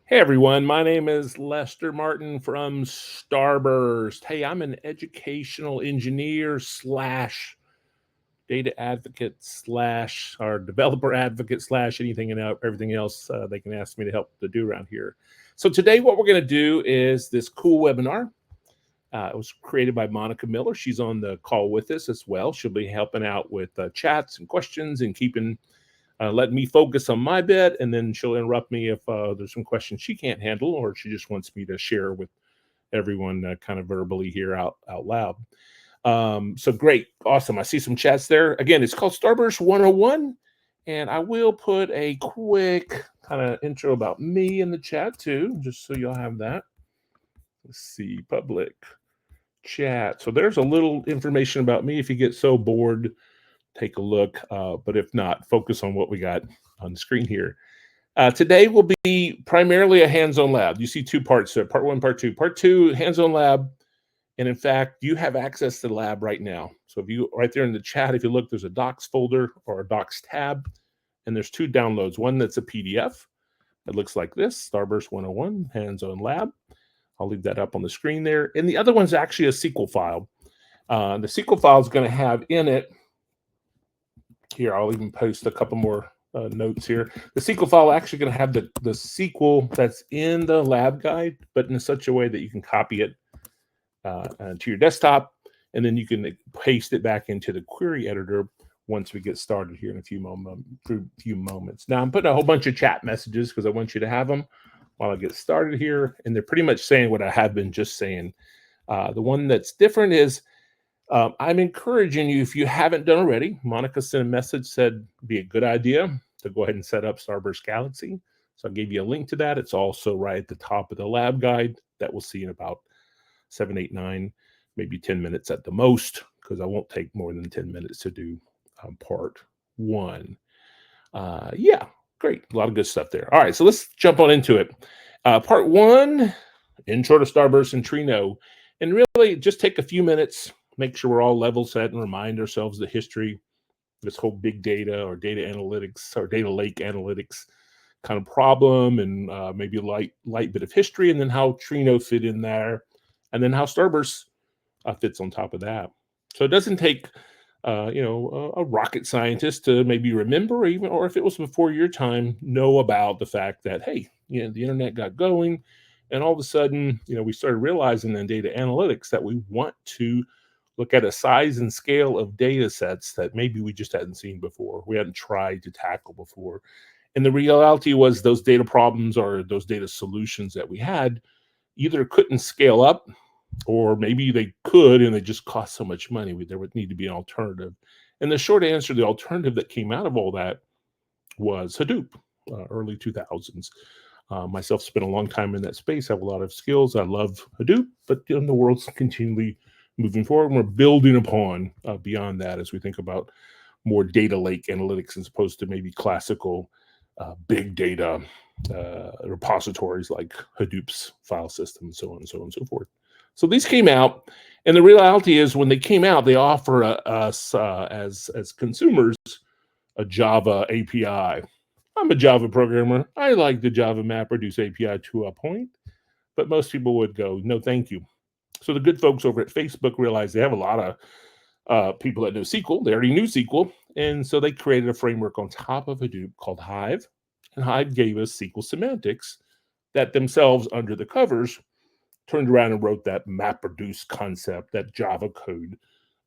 Hey everyone, my name is Lester Martin from Starburst. Hey, I'm an educational engineer slash data advocate slash or developer advocate slash anything and everything else they can ask me to help to do around here. So today what we're going to do is this cool webinar. It was created by Monica Miller. She's on the call with us as well. She'll be helping out with chats and questions and keeping let me focus on my bit, and then she'll interrupt me if there's some questions she can't handle, or she just wants me to share with everyone kind of verbally here out loud. So great, awesome. I see some chats there. Again, it's called Starburst 101, and I will put a quick kind of intro about me in the chat too, just so you'll have that. Let's see, public chat. So there's a little information about me if you get so bored. Take a look, but if not, focus on what we got on the screen here. Today will be primarily a hands-on lab. You see two parts, so part one, part two. Part two, hands-on lab, and in fact, you have access to the lab right now. So if you, right there in the chat, if you look, there's a docs folder or a docs tab, and there's two downloads. One that's a PDF that looks like this, Starburst 101, hands-on lab. I'll leave that up on the screen there. And the other one's actually a SQL file. The SQL file is going to have in it, here, I'll even post a couple more notes here. The SQL file actually going to have the SQL that's in the lab guide, but in such a way that you can copy it to your desktop, and then you can paste it back into the query editor once we get started here in a few moments. Now, I'm putting a whole bunch of chat messages because I want you to have them while I get started here, and they're pretty much saying what I have been just saying. The one that's different is I'm encouraging you, if you haven't done already, Monica sent a message, said it'd be a good idea to go ahead and set up Starburst Galaxy. So I gave you a link to that. It's also right at the top of the lab guide that we'll see in about 7, 8, 9, maybe 10 minutes at the most, because I won't take more than 10 minutes to do part one. Yeah, great. A lot of good stuff there. All right, so let's jump on into it. Part one, intro to Starburst and Trino. And really just take a few minutes, make sure we're all level set and remind ourselves the history, this whole big data or data analytics or data lake analytics kind of problem, and maybe a light bit of history, and then how Trino fit in there, and then how Starburst fits on top of that. So it doesn't take a rocket scientist to maybe remember, or if it was before your time, know about the fact that, hey, the internet got going, and all of a sudden, we started realizing in data analytics that we want to look at a size and scale of data sets that maybe we just hadn't seen before, we hadn't tried to tackle before. And the reality was those data problems or those data solutions that we had either couldn't scale up, or maybe they could and they just cost so much money. There would need to be an alternative. And the short answer, the alternative that came out of all that was Hadoop, early 2000s. Myself spent a long time in that space. I have a lot of skills. I love Hadoop, but the world's continually moving forward. And we're building upon beyond that as we think about more data lake analytics as opposed to maybe classical big data repositories like Hadoop's file system, and so on and so on and so forth. So these came out, and the reality is when they came out, they offer us as consumers a Java API. I'm a Java programmer. I like the Java MapReduce API to a point, but most people would go, no, thank you. So the good folks over at Facebook realized they have a lot of people that know SQL. They already knew SQL, and so they created a framework on top of Hadoop called Hive, and Hive gave us SQL semantics that themselves, under the covers, turned around and wrote that MapReduce concept, that Java code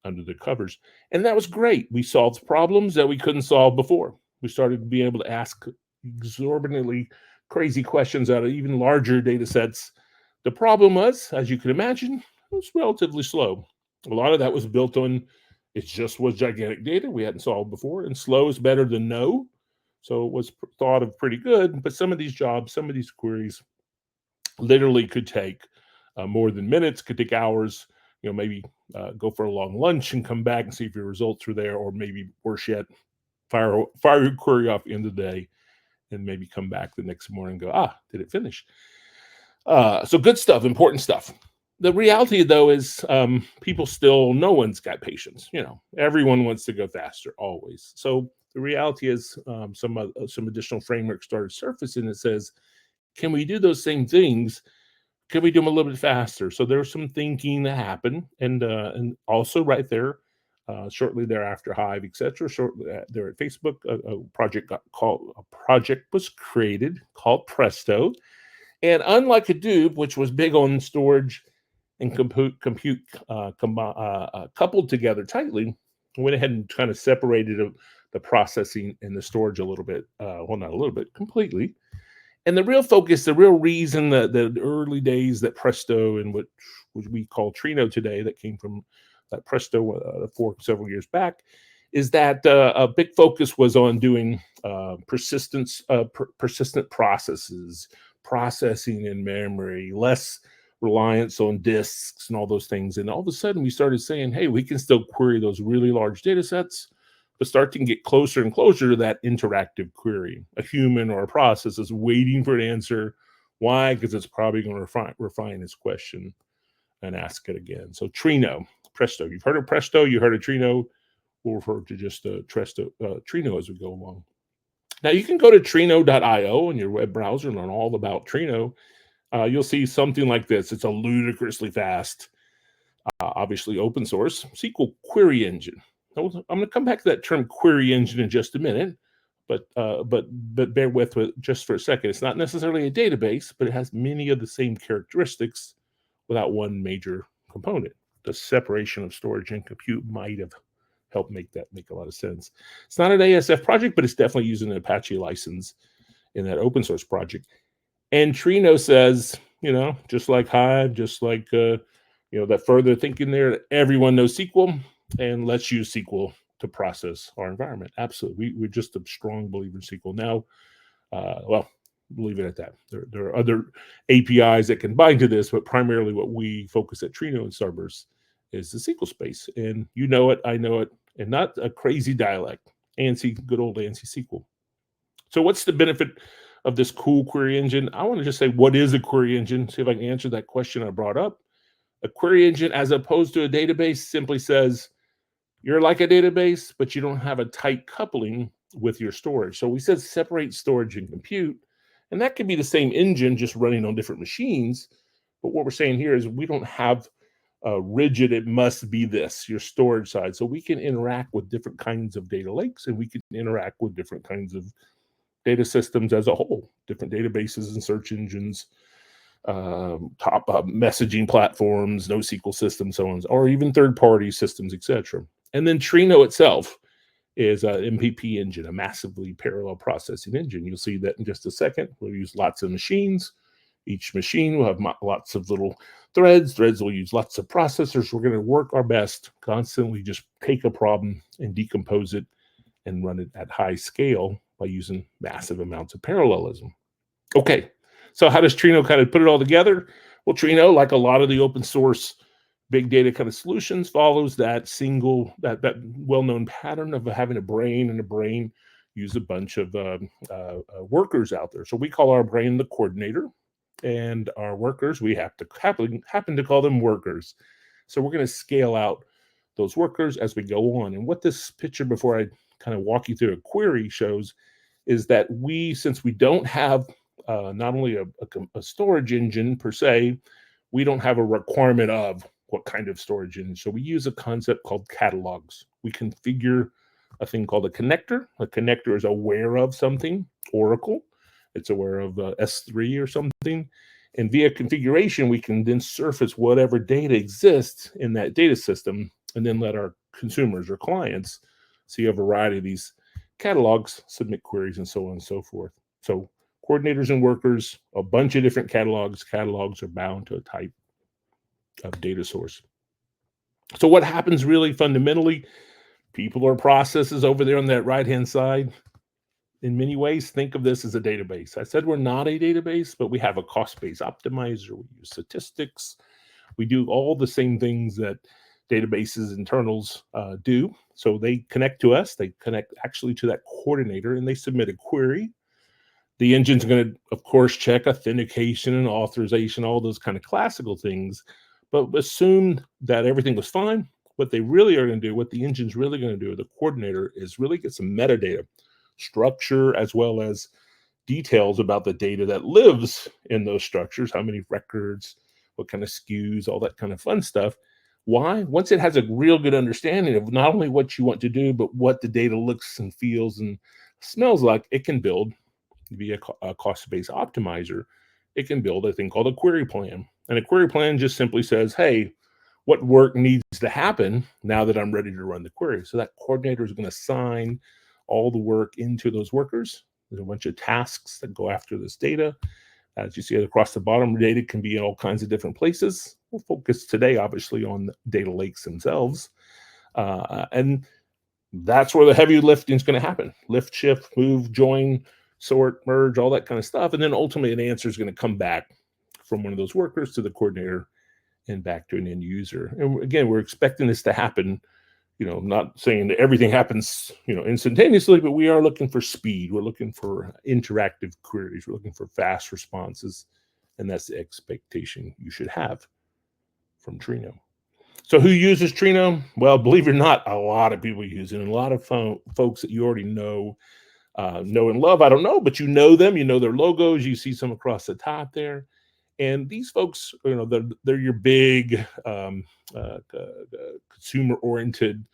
under the covers. And that was great. We solved problems that we couldn't solve before. We started being able to ask exorbitantly crazy questions out of even larger data sets. The problem was, as you can imagine, it was relatively slow. A lot of that was built on, it just was gigantic data we hadn't solved before, and slow is better than no. So it was thought of pretty good, but some of these jobs, some of these queries literally could take more than minutes, could take hours, maybe go for a long lunch and come back and see if your results were there, or maybe worse yet, fire your query off in the day and maybe come back the next morning and go, did it finish? So good stuff, important stuff. The reality, though, is people still, no one's got patience. Everyone wants to go faster, always. So the reality is some additional frameworks started surfacing that says, Can we do those same things? Can we do them a little bit faster? So there's some thinking that happened, and also right there, shortly thereafter, Hive, etc. Shortly there at Facebook, a project was created called Presto, and unlike Hadoop, which was big on storage and compute coupled together tightly, went ahead and kind of separated the processing and the storage a little bit. Well, not a little bit, completely. And the real focus, the real reason that the early days that Presto and what we call Trino today, that came from that Presto fork several years back, is that a big focus was on doing persistent processes, processing in memory, less reliance on disks and all those things. And all of a sudden we started saying, hey, we can still query those really large data sets, but start to get closer and closer to that interactive query. A human or a process is waiting for an answer. Why? Because it's probably going to refine its question and ask it again. So Trino, Presto. You've heard of Presto, you heard of Trino. We'll refer to just Trino as we go along. Now you can go to trino.io in your web browser and learn all about Trino. You'll see something like this. It's a ludicrously fast, obviously open source SQL query engine. I'm going to come back to that term query engine in just a minute, but bear with it just for a second. It's not necessarily a database, but it has many of the same characteristics without one major component. The separation of storage and compute might have helped make a lot of sense. It's not an ASF project, but it's definitely using an Apache license in that open source project. And Trino says, just like Hive, just like that further thinking there, everyone knows SQL, and let's use SQL to process our environment. Absolutely. We're just a strong believer in SQL. Now, well, leave it at that. There are other APIs that can bind to this, but primarily what we focus at Trino and Starburst is the SQL space. And you know it, I know it, and not a crazy dialect. ANSI, good old ANSI SQL. So what's the benefit of this cool query engine? I want to just say, what is a query engine? See if I can answer that question I brought up. A query engine, as opposed to a database, simply says, you're like a database, but you don't have a tight coupling with your storage. So we said separate storage and compute, and that could be the same engine just running on different machines. But what we're saying here is we don't have a rigid, it must be this, your storage side. So we can interact with different kinds of data lakes, and we can interact with different kinds of data systems as a whole, different databases and search engines, top messaging platforms, NoSQL systems, so on, or even third-party systems, etc. And then Trino itself is an MPP engine, a massively parallel processing engine. You'll see that in just a second. We'll use lots of machines. Each machine will have lots of little threads. Threads will use lots of processors. We're going to work our best, constantly just take a problem and decompose it and run it at high scale by using massive amounts of parallelism. Okay, so how does Trino kind of put it all together? Well, Trino, like a lot of the open source big data kind of solutions, follows that well-known pattern of having a brain, and a brain use a bunch of workers out there. So we call our brain the coordinator, and our workers, we have to happen to call them workers. So we're going to scale out those workers as we go on. And what this picture, before I kind of walk you through a query, shows is that since we don't have not only a storage engine per se, we don't have a requirement of what kind of storage engine. So we use a concept called catalogs. We configure a thing called a connector. A connector is aware of something, Oracle. It's aware of S3 or something. And via configuration, we can then surface whatever data exists in that data system, and then let our consumers or clients see a variety of these catalogs, submit queries, and so on and so forth. So coordinators and workers, a bunch of different catalogs. Catalogs are bound to a type of data source. So what happens really fundamentally? People or processes over there on that right-hand side, in many ways, think of this as a database. I said we're not a database, but we have a cost-based optimizer. We use statistics. We do all the same things that databases internals do. So they connect to us. They connect actually to that coordinator, and they submit a query. The engine's going to, of course, check authentication and authorization, all those kind of classical things, but assume that everything was fine. What they really are going to do, what the engine's really going to do, the coordinator, is really get some metadata, structure, as well as details about the data that lives in those structures, how many records, what kind of SKUs, all that kind of fun stuff. Why? Once it has a real good understanding of not only what you want to do, but what the data looks and feels and smells like, it can build via a cost-based optimizer. It can build a thing called a query plan. And a query plan just simply says, hey, what work needs to happen now that I'm ready to run the query? So that coordinator is going to assign all the work into those workers. There's a bunch of tasks that go after this data. As you see across the bottom, data can be in all kinds of different places. We'll focus today, obviously, on data lakes themselves. And that's where the heavy lifting is going to happen. Lift, shift, move, join, sort, merge, all that kind of stuff. And then ultimately an answer is going to come back from one of those workers to the coordinator and back to an end user. And again, we're expecting this to happen. I'm not saying that everything happens, instantaneously, but we are looking for speed. We're looking for interactive queries. We're looking for fast responses. And that's the expectation you should have from Trino. So who uses Trino? Well, believe it or not, a lot of people use it. And a lot of folks that you already know and love. I don't know, but you know them. You know their logos. You see some across the top there. And these folks, they're your big consumer-oriented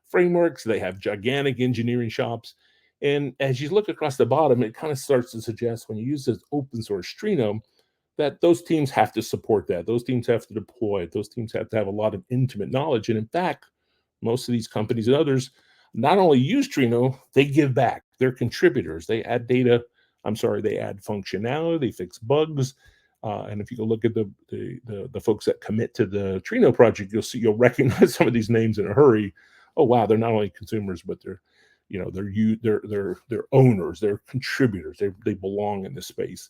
frameworks. They have gigantic engineering shops. And as you look across the bottom, it kind of starts to suggest when you use this open source Trino, that those teams have to support that. Those teams have to deploy it. Those teams have to have a lot of intimate knowledge. And in fact, most of these companies and others not only use Trino, they give back. They're contributors. They add data. They add functionality. They fix bugs. And if you go look at the folks that commit to the Trino project, you'll recognize some of these names in a hurry. Oh wow, they're not only consumers, but they're owners, they're contributors. They belong in this space.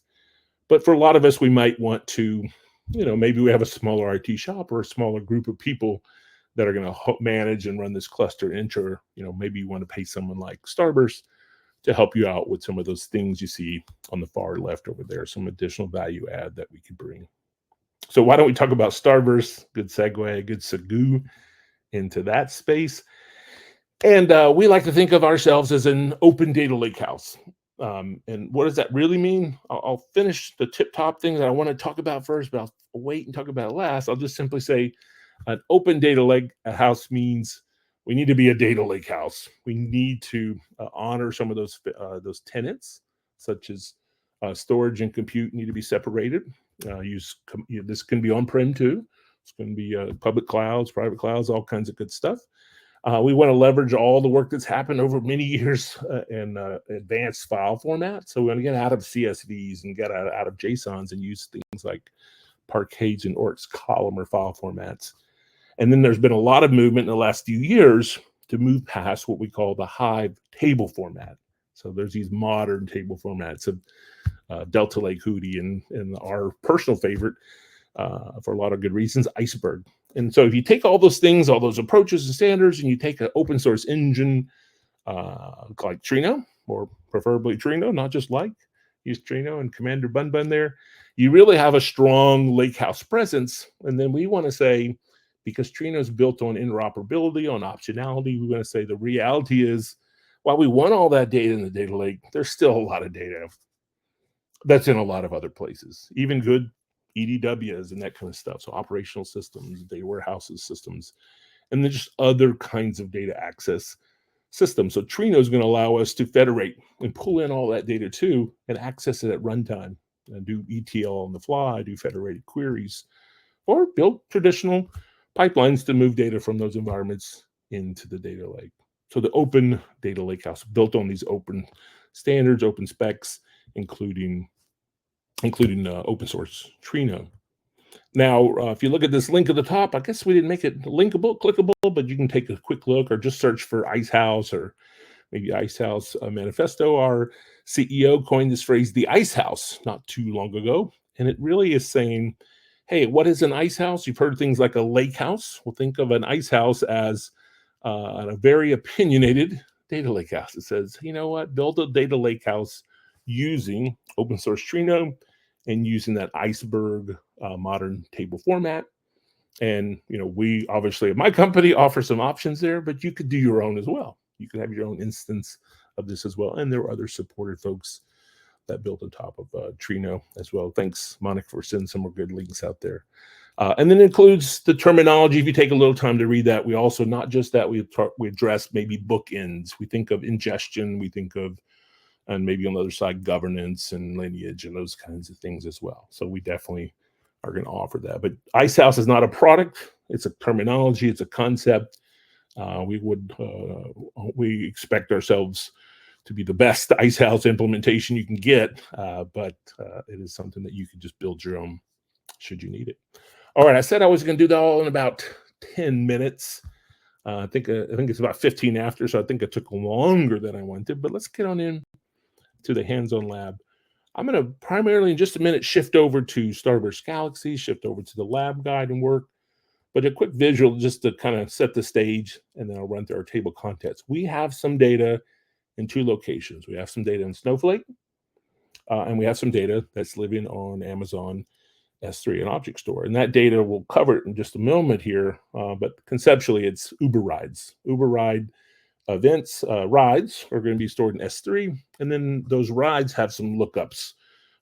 But for a lot of us, we might want to, maybe we have a smaller IT shop or a smaller group of people that are going to manage and run this cluster enter. Maybe you want to pay someone like Starburst to help you out with some of those things you see on the far left over there, some additional value add that we could bring. So why don't we talk about Starburst? Good segue, good segue into that space. And we like to think of ourselves as an open data lakehouse. And what does that really mean? I'll finish the tip top things that I want to talk about first, but I'll wait and talk about it last. I'll just simply say an open data lakehouse means we need to be a data lake house. We need to honor some of those tenets, such as storage and compute need to be separated. This can be on-prem too. It's going to be public clouds, private clouds, all kinds of good stuff. We want to leverage all the work that's happened over many years in advanced file formats. So we want to get out of CSVs and get out of JSONs and use things like Parquets and Orcs columnar file formats. And then there's been a lot of movement in the last few years to move past what we call the Hive table format. So there's these modern table formats of Delta Lake Hootie and our personal favorite for a lot of good reasons, Iceberg. And so if you take all those things, all those approaches and standards, and you take an open source engine like Trino, or preferably Trino, not just like, use Trino and Commander Bun there, you really have a strong lakehouse presence. And then we want to say, because Trino is built on interoperability, on optionality, we want to say the reality is, while we want all that data in the data lake, there's still a lot of data that's in a lot of other places, even good EDWs and that kind of stuff. So operational systems, data warehouses systems, and then just other kinds of data access systems. So Trino is going to allow us to federate and pull in all that data too and access it at runtime and do ETL on the fly, do federated queries, or build traditional pipelines to move data from those environments into the data lake. So the open data lakehouse built on these open standards, open specs, including open source Trino. Now, if you look at this link at the top, I guess we didn't make it linkable, clickable, but you can take a quick look or just search for Icehouse or maybe Icehouse Manifesto. Our CEO coined this phrase, the Icehouse, not too long ago. And it really is saying, hey, what is an icehouse? You've heard things like a lake house. We'll think of an icehouse as a very opinionated data lake house. It says, you know what, build a data lake house using open source Trino and using that Iceberg modern table format. And, we obviously at my company offer some options there, but you could do your own as well. You could have your own instance of this as well. And there are other supported folks that built on top of Trino as well. Thanks, Monica, for sending some more good links out there. And then it includes the terminology. If you take a little time to read that, we also, not just that, we address maybe bookends. We think of ingestion, we think of, and maybe on the other side, governance and lineage and those kinds of things as well. So we definitely are going to offer that. But Icehouse is not a product. It's a terminology. It's a concept. We expect ourselves to be the best Icehouse implementation you can get, but it is something that you can just build your own should you need it. All right, I said I was going to do that all in about 10 minutes. I think it's about 15 after, so I think it took longer than I wanted. But let's get on in to the hands-on lab. I'm going to primarily in just a minute shift over to Starburst Galaxy, shift over to the lab guide and work. But a quick visual just to kind of set the stage, and then I'll run through our table of contents. We have some data in two locations. We have some data in Snowflake, and we have some data that's living on Amazon S3 and Object Store. And that data we'll cover it in just a moment here, but conceptually it's Uber rides. Uber ride events, rides are going to be stored in S3, and then those rides have some lookups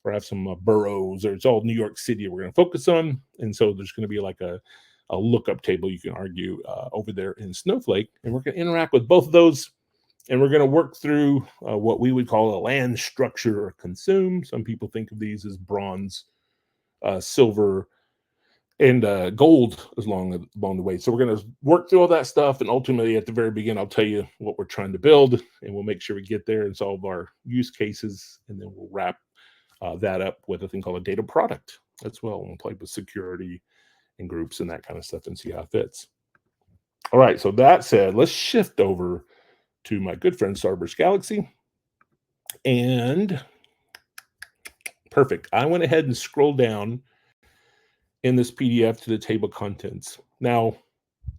or have some boroughs, or it's all New York City we're going to focus on. And so there's going to be like a lookup table, you can argue, over there in Snowflake. And we're going to interact with both of those, and we're going to work through what we would call a land structure or consume. Some people think of these as bronze, silver, and gold along the way. So we're going to work through all that stuff, and ultimately at the very beginning, I'll tell you what we're trying to build, and we'll make sure we get there and solve our use cases, and then we'll wrap that up with a thing called a data product as well. We'll play with security and groups and that kind of stuff and see how it fits. All right, so that said, let's shift over to my good friend Starburst Galaxy. And perfect. I went ahead and scrolled down in this PDF to the table of contents. Now,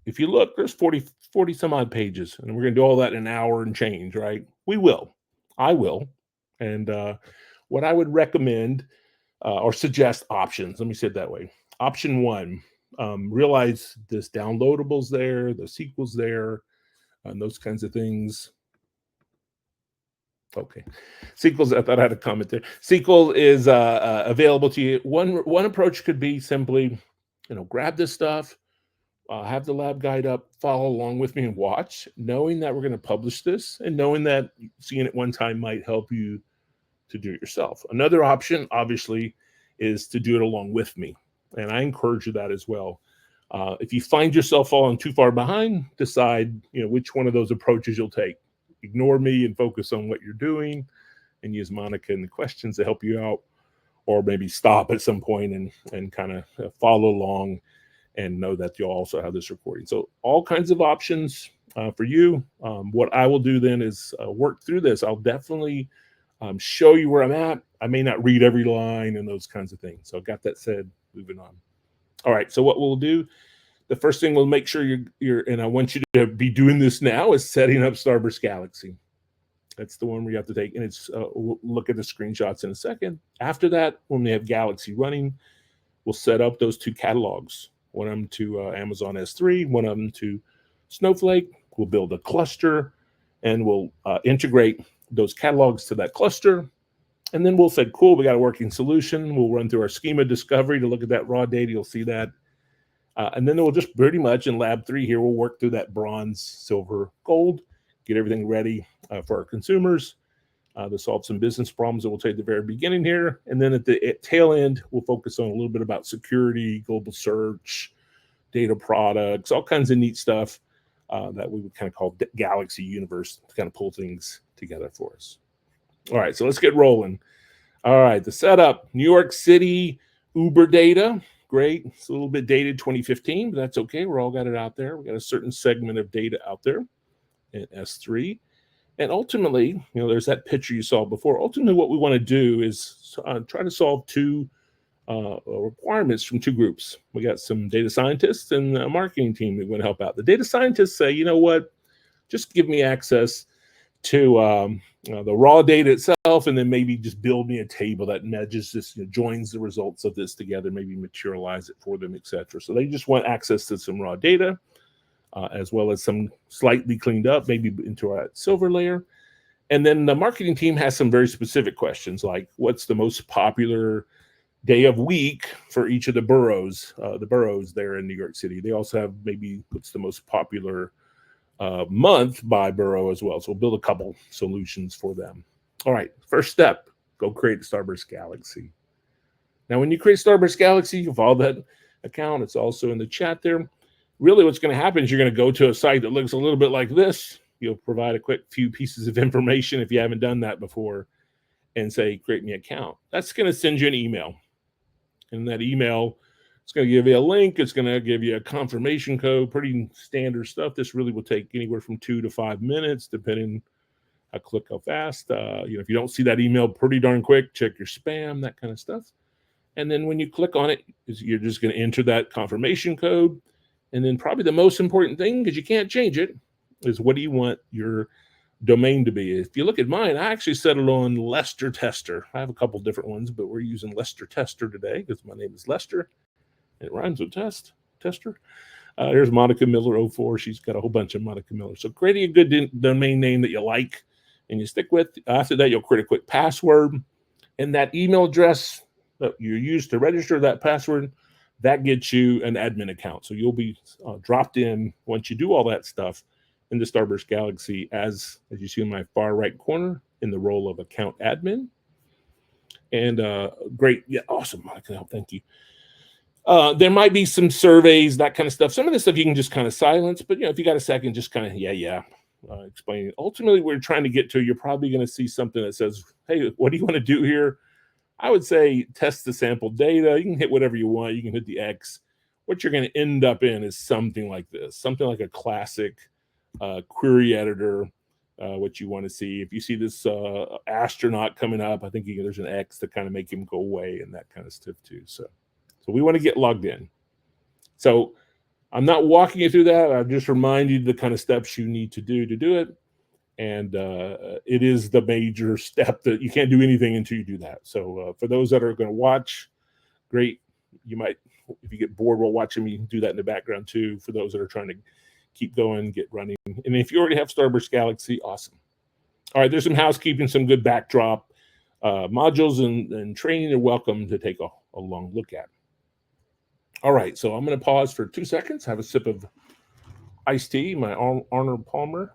if you look, there's 40 some odd pages, and we're going to do all that in an hour and change, right? We will. I will. And what I would recommend or suggest options, let me say it that way. Option one, realize this downloadable's there, the SQL's there, and those kinds of things. Okay, SQL's, I thought I had a comment there. SQL is available to you. One approach could be simply, grab this stuff, have the lab guide up, follow along with me and watch, knowing that we're going to publish this and knowing that seeing it one time might help you to do it yourself. Another option, obviously, is to do it along with me. And I encourage you that as well. If you find yourself falling too far behind, decide which one of those approaches you'll take. Ignore me and focus on what you're doing and use Monica and the questions to help you out, or maybe stop at some point and kind of follow along and know that you'll also have this recording. So all kinds of options for you. What I will do then is work through this. I'll definitely show you where I'm at. I may not read every line and those kinds of things. So I've got that said, moving on. All right, so what we'll do, the first thing we'll make sure you're, and I want you to be doing this now, is setting up Starburst Galaxy. That's the one where you have to take, and it's, we'll look at the screenshots in a second. After that, when we have Galaxy running, we'll set up those two catalogs, one of them to Amazon S3, one of them to Snowflake. We'll build a cluster, and we'll integrate those catalogs to that cluster. And then we'll say, cool, we got a working solution. We'll run through our schema discovery to look at that raw data. You'll see that. And then we'll just pretty much in lab 3 here, we'll work through that bronze, silver, gold, get everything ready for our consumers to solve some business problems that we'll take at the very beginning here. And then at the tail end, we'll focus on a little bit about security, global search, data products, all kinds of neat stuff that we would kind of call Galaxy Universe to kind of pull things together for us. All right, so let's get rolling. All right, the setup, New York City, Uber data. Great. It's a little bit dated 2015, but that's okay. We're all got it out there. We got a certain segment of data out there in S3. And ultimately, there's that picture you saw before. Ultimately, what we want to do is try to solve two requirements from two groups. We got some data scientists and a marketing team that want to help out. The data scientists say, you know what, just give me access to the raw data itself, and then maybe just build me a table that nudges this, joins the results of this together, maybe materialize it for them, etc. So they just want access to some raw data, as well as some slightly cleaned up, maybe into our silver layer. And then the marketing team has some very specific questions, like what's the most popular day of week for each of the boroughs there in New York City. They also have maybe what's the most popular month by borough as well. So we'll build a couple solutions for them. All right, first step, go create Starburst Galaxy. Now, when you create Starburst Galaxy, you follow that account. It's also in the chat there. Really, what's going to happen is you're going to go to a site that looks a little bit like this. You'll provide a quick few pieces of information if you haven't done that before and say, create me an account. That's going to send you an email. And that email, it's going to give you a link. It's going to give you a confirmation code, pretty standard stuff. This really will take anywhere from 2 to 5 minutes, depending how fast. If you don't see that email pretty darn quick, check your spam, that kind of stuff. And then when you click on it, you're just going to enter that confirmation code. And then probably the most important thing, because you can't change it, is what do you want your domain to be? If you look at mine, I actually settled on Lester Tester. I have a couple different ones, but we're using Lester Tester today because my name is Lester. It rhymes with tester. Here's Monica Miller 04. She's got a whole bunch of Monica Miller. So creating a good domain name that you like and you stick with. After that, you'll create a quick password. And that email address that you use to register that password, that gets you an admin account. So you'll be dropped in once you do all that stuff in the Starburst Galaxy as you see in my far right corner in the role of account admin. And great. Yeah, awesome, Monica. Thank you. There might be some surveys, that kind of stuff. Some of this stuff you can just kind of silence, but if you got a second, just kind of, explain it. Ultimately, we're trying to get to, you're probably going to see something that says, hey, what do you want to do here? I would say test the sample data. You can hit whatever you want. You can hit the X. What you're going to end up in is something like this, something like a classic query editor, what you want to see. If you see this astronaut coming up, I think there's an X to kind of make him go away and that kind of stuff too. So we want to get logged in. So I'm not walking you through that. I'll just remind you the kind of steps you need to do it. And it is the major step that you can't do anything until you do that. So for those that are going to watch, great. You might, if you get bored while watching me, do that in the background too. For those that are trying to keep going, get running. And if you already have Starburst Galaxy, awesome. All right, there's some housekeeping, some good backdrop modules and training. You're welcome to take a long look at. All right, so I'm going to pause for 2 seconds, have a sip of iced tea, my Arnold Palmer.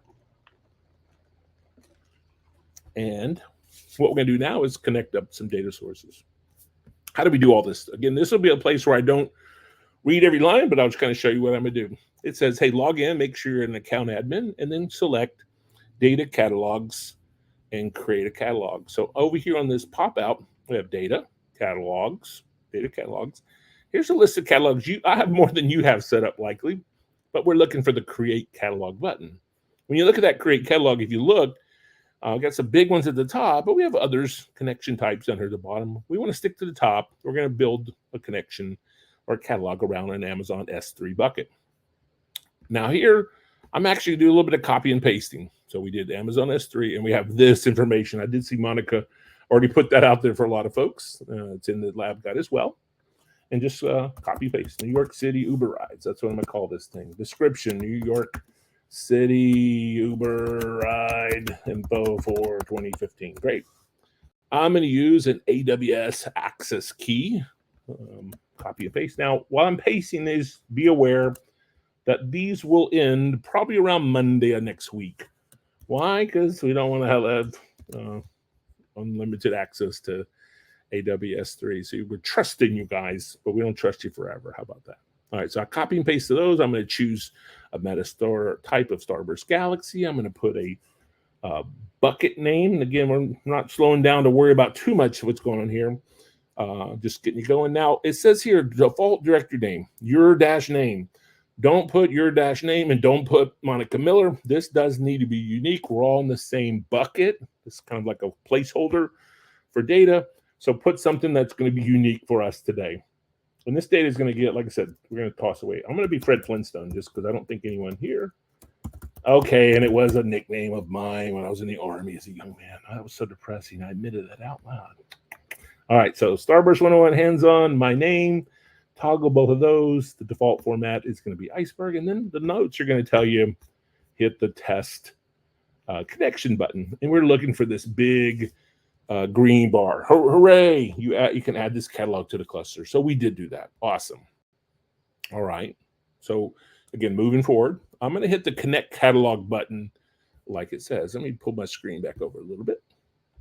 And what we're going to do now is connect up some data sources. How do we do all this? Again, this will be a place where I don't read every line, but I'll just kind of show you what I'm going to do. It says, hey, log in, make sure you're an account admin, and then select data catalogs and create a catalog. So over here on this pop-out, we have data catalogs. Here's a list of catalogs. I have more than you have set up likely, but we're looking for the create catalog button. When you look at that create catalog, if you look, I've got some big ones at the top, but we have others, connection types under the bottom. We want to stick to the top. We're going to build a connection or a catalog around an Amazon S3 bucket. Now here, I'm actually going to do a little bit of copy and pasting. So we did Amazon S3, and we have this information. I did see Monica already put that out there for a lot of folks. It's in the lab guide as well. And just copy paste. New York City Uber rides. That's what I'm going to call this thing. Description, New York City Uber ride info for 2015. Great. I'm going to use an AWS access key. Copy and paste. Now, while I'm pasting these, be aware that these will end probably around Monday of next week. Why? Because we don't want to have unlimited access to AWS 3. So we're trusting you guys, but we don't trust you forever. How about that? All right, so I copy and paste those. I'm going to choose a metastore type of Starburst Galaxy. I'm going to put a bucket name. And again, we're not slowing down to worry about too much of what's going on here. Just getting you going. Now, it says here, default directory name, your dash name. Don't put your dash name and don't put Monica Miller. This does need to be unique. We're all in the same bucket. It's kind of like a placeholder for data. So put something that's going to be unique for us today. And this data is going to get, like I said, we're going to toss away. I'm going to be Fred Flintstone just because I don't think anyone here. Okay, and it was a nickname of mine when I was in the Army as a young man. That was so depressing. I admitted that out loud. All right, so Starburst 101 hands-on, my name, toggle both of those. The default format is going to be Iceberg. And then the notes are going to tell you, hit the test connection button, and we're looking for this big green bar. Hooray! You can add this catalog to the cluster. So we did do that. Awesome. All right. So again, moving forward, I'm going to hit the connect catalog button like it says. Let me pull my screen back over a little bit.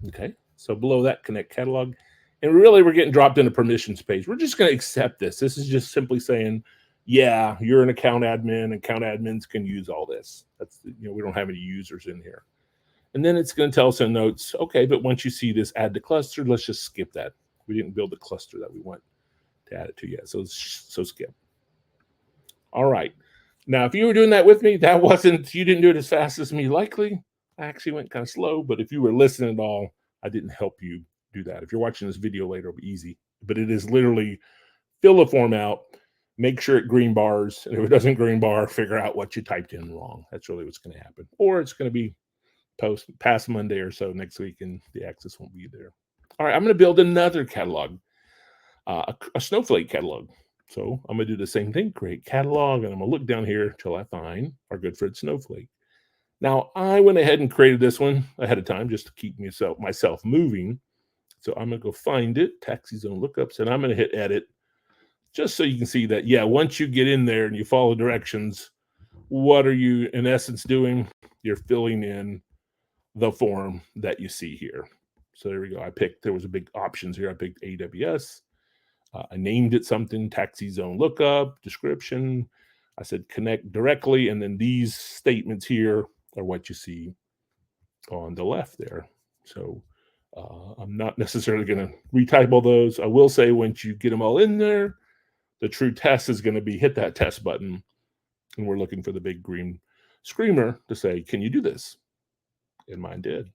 Okay. So below that, connect catalog. And really, we're getting dropped into permissions page. We're just going to accept this. This is just simply saying, yeah, you're an account admin. Account admins can use all this. That's, we don't have any users in here. And then it's going to tell us in notes, okay, but once you see this add to cluster, let's just skip that. We didn't build the cluster that we want to add it to yet. So skip. All right. Now, if you were doing that with me, you didn't do it as fast as me, likely. I actually went kind of slow, but if you were listening at all, I didn't help you do that. If you're watching this video later, it'll be easy. But it is literally fill the form out, make sure it green bars, and if it doesn't green bar, figure out what you typed in wrong. That's really what's going to happen. Or it's going to be past Monday or so next week, and the access won't be there. All right, I'm going to build another catalog, a snowflake catalog. So I'm going to do the same thing, create catalog, and I'm going to look down here till I find our good friend snowflake. Now, I went ahead and created this one ahead of time just to keep myself moving. So I'm going to go find it, taxi zone lookups, and I'm going to hit edit just so you can see that, yeah, once you get in there and you follow directions, what are you, in essence, doing? You're filling in the form that you see here. So there we go. There was a big options here. I picked AWS. I named it something, taxi zone lookup, description. I said connect directly, and then these statements here are what you see on the left there. So I'm not necessarily going to retype all those. I will say once you get them all in there, the true test is going to be hit that test button, and we're looking for the big green screamer to say, can you do this? And mine did.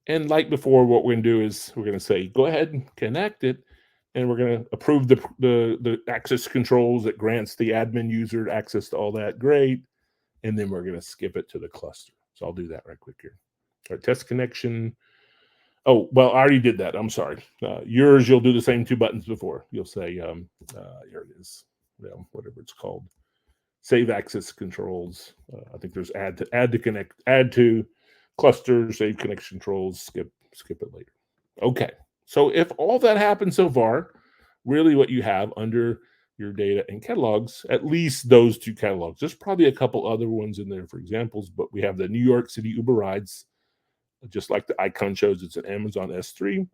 And like before, what we're going to do is we're going to say, go ahead and connect it. And we're going to approve the access controls that grants the admin user access to all that. Great. And then we're going to skip it to the cluster. So I'll do that right quick here. All right, test connection. Oh, well, I already did that. I'm sorry. Yours, you'll do the same two buttons before. You'll say, here it is, whatever it's called. Save access controls. I think there's add to connect, add to cluster, save connection controls, skip it later. Okay. So if all that happened so far, really what you have under your data and catalogs, at least those two catalogs. There's probably a couple other ones in there for examples, but we have the New York City Uber rides, just like the icon shows, it's an Amazon S3.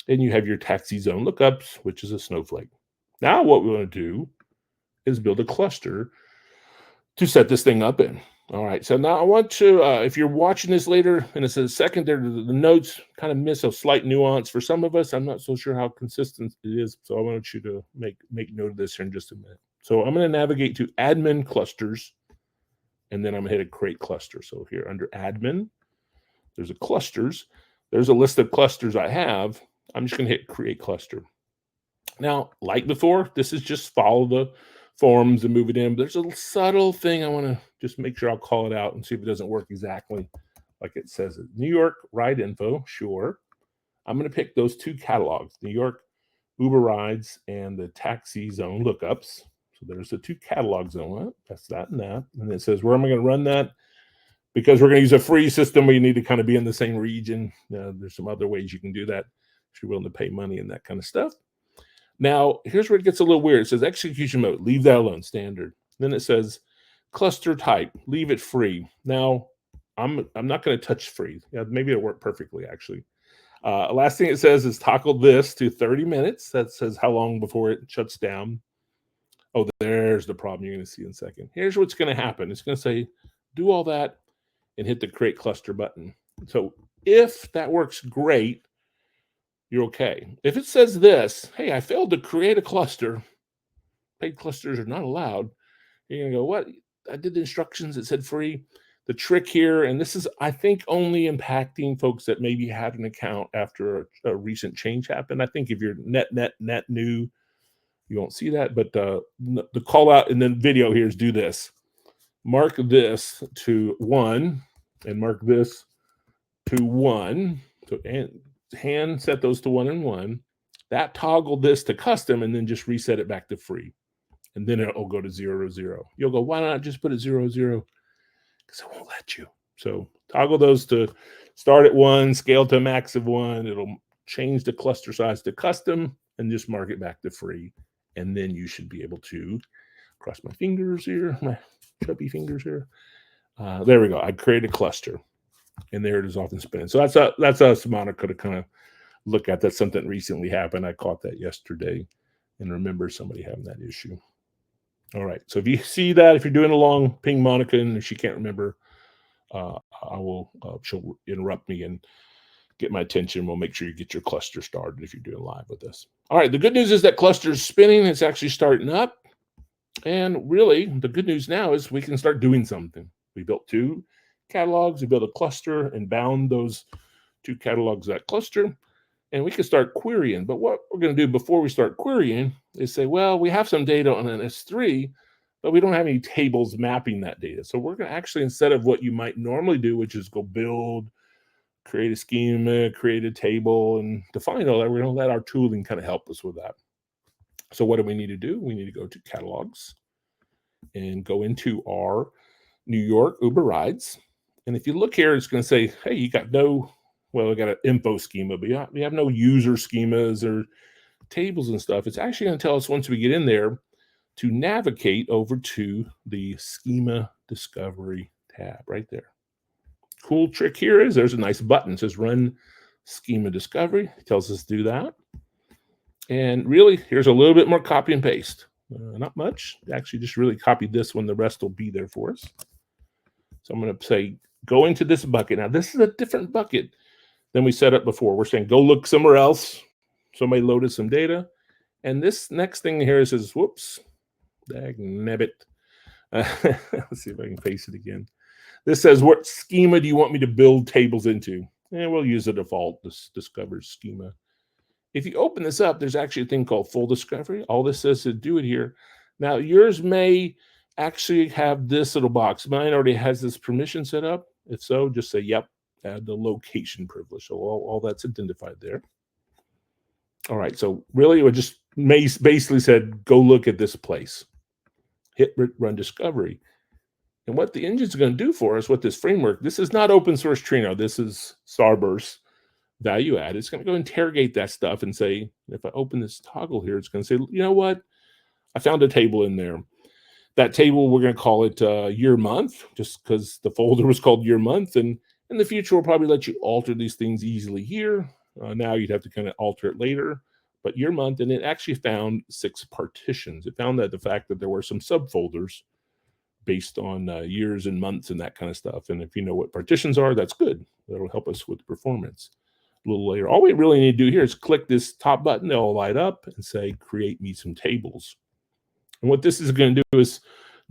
And you have your taxi zone lookups, which is a snowflake. Now what we want to do is build a cluster to set this thing up in. All right, so now I want to, if you're watching this later and it says secondary, the notes kind of miss a slight nuance for some of us. I'm not so sure how consistent it is, so I want you to make note of this here in just a minute. So I'm going to navigate to admin clusters, and then I'm going to hit a create cluster. So here under admin, there's a clusters. There's a list of clusters I have. I'm just going to hit create cluster. Now, like before, this is just follow the forms and move it in. But there's a subtle thing I want to just make sure I'll call it out and see if it doesn't work exactly like it says it. New York ride info, sure. I'm going to pick those two catalogs, New York Uber rides and the taxi zone lookups. So there's the two catalogs on it. That's that and that. And it says, where am I going to run that? Because we're going to use a free system, we need to kind of be in the same region. There's some other ways you can do that if you're willing to pay money and that kind of stuff. Now, here's where it gets a little weird. It says execution mode, leave that alone, standard. Then it says cluster type, leave it free. Now, I'm not going to touch free. Yeah, maybe it'll work perfectly, actually. Last thing it says is toggle this to 30 minutes. That says how long before it shuts down. Oh, there's the problem you're going to see in a second. Here's what's going to happen. It's going to say, do all that and hit the create cluster button. So if that works great, you're okay. If it says this, hey, I failed to create a cluster, paid clusters are not allowed, you're going to go, what? I did the instructions, it said free. The trick here, and this is, I think, only impacting folks that maybe had an account after a recent change happened. I think if you're net new, you won't see that. But the call out in the video here is do this. Mark this to 1 and mark this to 1. So hand set those to 1 and 1. That toggle this to custom and then just reset it back to free. And then it'll go to 0 to 0. You'll go, why not just put it 0 0? Because it won't let you. So toggle those to start at 1, scale to a max of 1. It'll change the cluster size to custom and just mark it back to free. And then you should be able to cross my fingers here, my chubby fingers here. There we go. I create a cluster, and there it is off and spinning. So that's a Monica to kind of look at. That's something recently happened. I caught that yesterday and remember somebody having that issue. All right. So if you see that, if you're doing along, ping Monica, and if she can't remember, she'll interrupt me and get my attention. We'll make sure you get your cluster started if you're doing live with us. All right. The good news is that cluster is spinning. It's actually starting up. And really, the good news now is we can start doing something. We built 2 catalogs. We built a cluster and bound those 2 catalogs that cluster. And we can start querying. But what we're going to do before we start querying is say, well, we have some data on an S3, but we don't have any tables mapping that data. So we're going to actually, instead of what you might normally do, which is go build, create a schema, create a table, and define all that, we're going to let our tooling kind of help us with that. So what do we need to do? We need to go to catalogs and go into our New York Uber rides. And if you look here, it's going to say, hey, you got no, well, we got an info schema, but we have no user schemas or tables and stuff. It's actually going to tell us once we get in there to navigate over to the schema discovery tab right there. Cool trick here is there's a nice button. It says run schema discovery. It tells us to do that. And really, here's a little bit more copy and paste. Not much. Actually, just really copied this one. The rest will be there for us. So I'm going to say, go into this bucket. Now, this is a different bucket than we set up before. We're saying, go look somewhere else. Somebody loaded some data. And this next thing here says, whoops, dagnabbit. Let's see if I can paste it again. This says, what schema do you want me to build tables into? And we'll use the default discover schema. If you open this up, there's actually a thing called full discovery. All this says to do it here. Now, yours may actually have this little box. Mine already has this permission set up. If so, just say, yep, add the location privilege. So all that's identified there. All right, so really it just basically said, go look at this place. Hit run discovery. And what the engine's going to do for us, what this framework, this is not open source Trino. This is Starburst value add. It's going to go interrogate that stuff and say, if I open this toggle here, it's going to say, you know what? I found a table in there. That table, we're going to call it year month, just because the folder was called year month. And in the future, we'll probably let you alter these things easily here. Now you'd have to kind of alter it later, but year month. And it actually found 6 partitions. It found that the fact that there were some subfolders based on years and months and that kind of stuff. And if you know what partitions are, that's good. That'll help us with performance. A little later, all we really need to do here is click this top button. They'll light up and say, create me some tables. And what this is going to do is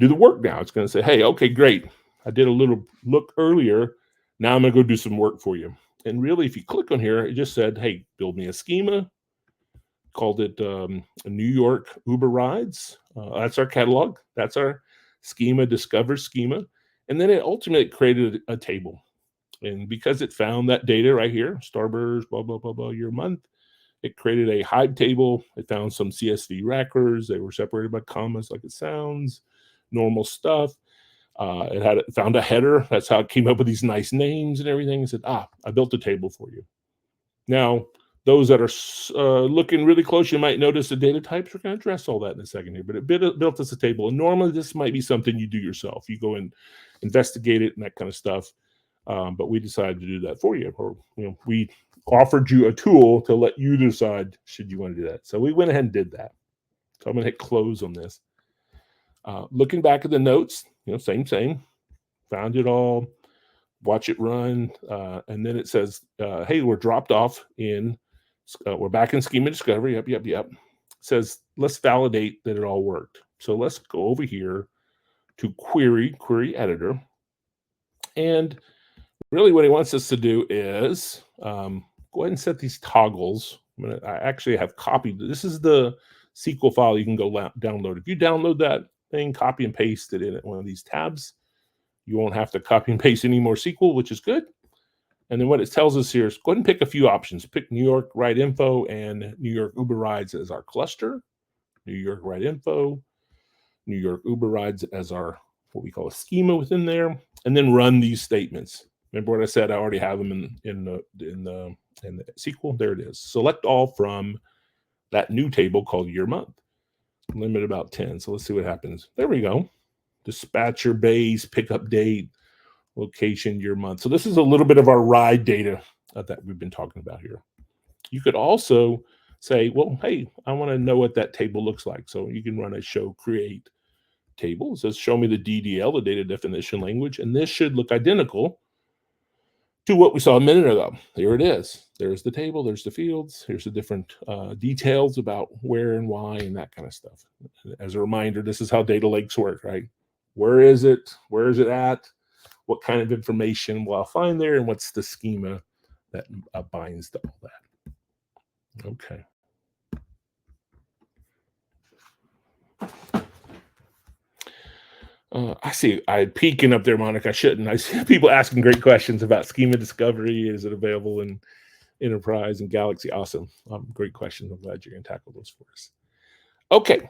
do the work now. It's going to say, hey, okay, great. I did a little look earlier. Now I'm going to go do some work for you. And really, if you click on here, it just said, hey, build me a schema. Called it New York Uber Rides. That's our catalog. That's our schema, discover schema. And then it ultimately created a table. And because it found that data right here, Starburst, blah, blah, blah, blah, year month, it created a hide table. It found some CSV records. They were separated by commas like it sounds, normal stuff. It found a header. That's how it came up with these nice names and everything. It said, I built a table for you. Now, those that are looking really close, you might notice the data types. We're going to address all that in a second here, but it built us a table. And normally this might be something you do yourself. You go and investigate it and that kind of stuff. But we decided to do that for you. Or we offered you a tool to let you decide should you want to do that. So we went ahead and did that. So I'm going to hit close on this. Looking back at the notes, same. Found it all. Watch it run. And then it says, hey, we're dropped off in, we're back in schema discovery. Yep. It says, let's validate that it all worked. So let's go over here to query editor. And really what he wants us to do is go ahead and set these toggles. I actually have copied. This is the SQL file you can go download. If you download that thing, copy and paste it in one of these tabs, you won't have to copy and paste any more SQL, which is good. And then what it tells us here is go ahead and pick a few options. Pick New York Ride Info and New York Uber Rides as our cluster. New York Ride Info, New York Uber Rides as our what we call a schema within there, and then run these statements. Remember what I said? I already have them in the SQL. There it is. Select all from that new table called year month. Limit about 10. So let's see what happens. There we go. Dispatcher base, pickup date, location, year month. So this is a little bit of our ride data that we've been talking about here. You could also say, well, hey, I want to know what that table looks like. So you can run a show create table. It says show me the DDL, the data definition language, and this should look identical to what we saw a minute ago. Here it is. There's the table, there's the fields, here's the different details about where and why and that kind of stuff. As a reminder, this is how data lakes work, right? Where is it? Where is it at? What kind of information will I find there? And what's the schema that binds to all that? Okay. I see. I'm peeking up there, Monica. I shouldn't. I see people asking great questions about schema discovery. Is it available in Enterprise and Galaxy? Awesome. Great questions. I'm glad you're going to tackle those for us. Okay.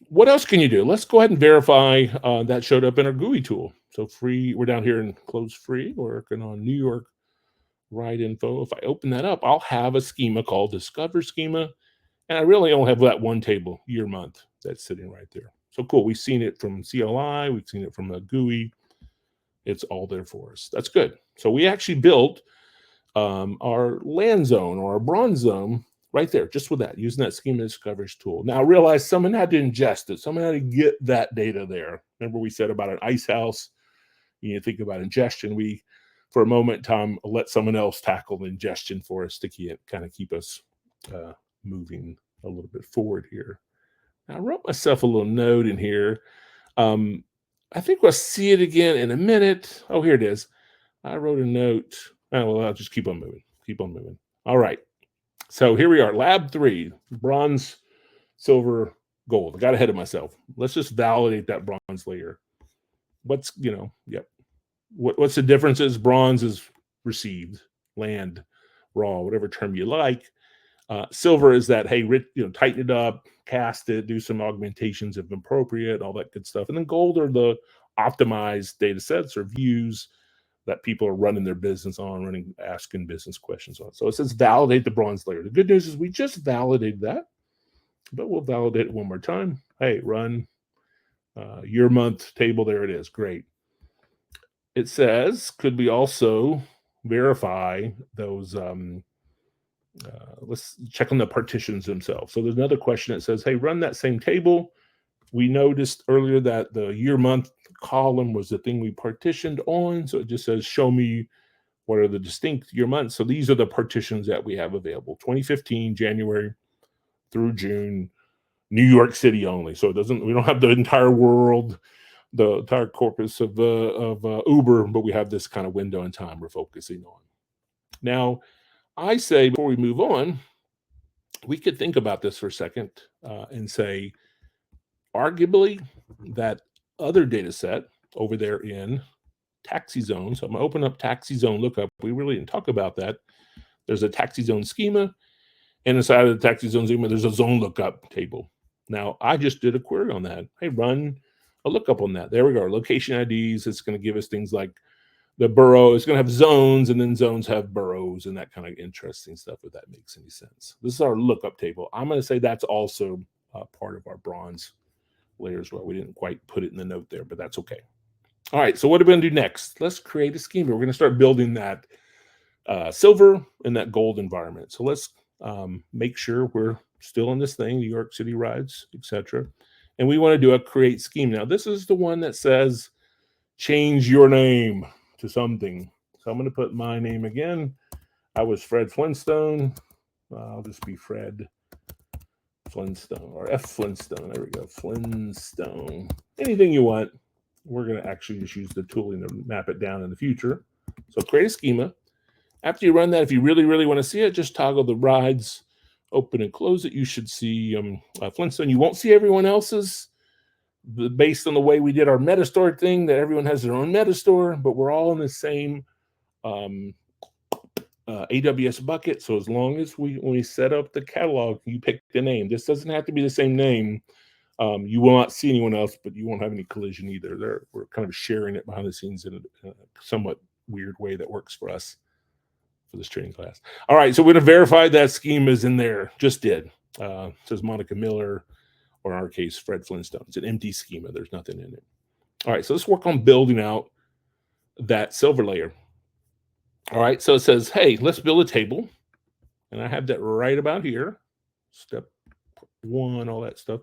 What else can you do? Let's go ahead and verify that showed up in our GUI tool. So free, we're down here in close free, working on New York ride info. If I open that up, I'll have a schema called Discover Schema. And I really only have that one table, year month, that's sitting right there. So cool. We've seen it from CLI. We've seen it from a GUI. It's all there for us. That's good. So we actually built our land zone or our bronze zone right there, just with that, using that schema discovery tool. Now I realize someone had to ingest it. Someone had to get that data there. Remember we said about an ice house, you need to think about ingestion. We, for a moment in time, let someone else tackle the ingestion for us to kind of keep us moving a little bit forward here. Now, I wrote myself a little note in here. I think we'll see it again in a minute. Oh, here it is. I wrote a note. Oh, well, I'll just keep on moving. Keep on moving. All right. So here we are, lab 3, bronze, silver, gold. I got ahead of myself. Let's just validate that bronze layer. What's, yep. What's the differences? Bronze is received, land, raw, whatever term you like. Silver is that, hey, tighten it up, cast it, do some augmentations if appropriate, all that good stuff. And then gold are the optimized data sets or views that people are running their business on, asking business questions on. So it says validate the bronze layer. The good news is we just validated that, but we'll validate it one more time. Hey, run year month table. There it is. Great. It says, could we also verify those? Let's check on the partitions themselves. So there's another question that says, hey, run that same table. We noticed earlier that the year month column was the thing we partitioned on. So it just says, show me what are the distinct year months. So these are the partitions that we have available. 2015, January through June, New York City only. So we don't have the entire world, the entire corpus of Uber, but we have this kind of window in time we're focusing on. Now, I say before we move on, we could think about this for a second and say, arguably, that other data set over there in taxi zone. So I'm going to open up taxi zone lookup. We really didn't talk about that. There's a taxi zone schema, and inside of the taxi zone schema, there's a zone lookup table. Now, I just did a query on that. Hey, run a lookup on that. There we go. Location IDs. It's going to give us things like the borough is going to have zones, and then zones have boroughs and that kind of interesting stuff, if that makes any sense. This is our lookup table. I'm going to say that's also part of our bronze layer as well. We didn't quite put it in the note there, but that's okay. All right, so what are we going to do next? Let's create a schema. We're going to start building that silver and that gold environment. So let's make sure we're still in this thing, New York City rides, etc. And we want to do a create scheme. Now, this is the one that says change your name to something. So I'm going to put my name again. I was Fred Flintstone. I'll just be Fred Flintstone or F Flintstone. There we go. Flintstone. Anything you want. We're going to actually just use the tooling to map it down in the future. So create a schema. After you run that, if you really, really want to see it, just toggle the rides, open and close it. You should see Flintstone. You won't see everyone else's. Based on the way we did our Metastore thing, that everyone has their own Metastore, but we're all in the same AWS bucket. So as long as when we set up the catalog, you pick the name. This doesn't have to be the same name. You will not see anyone else, but you won't have any collision either. We're kind of sharing it behind the scenes in a somewhat weird way that works for us for this training class. All right, so we're going to verify that schema is in there. Just did. It says Monica Miller, or in our case, Fred Flintstone. It's an empty schema. There's nothing in it. All right, so let's work on building out that silver layer. All right, so it says, hey, let's build a table. And I have that right about here. Step 1, all that stuff.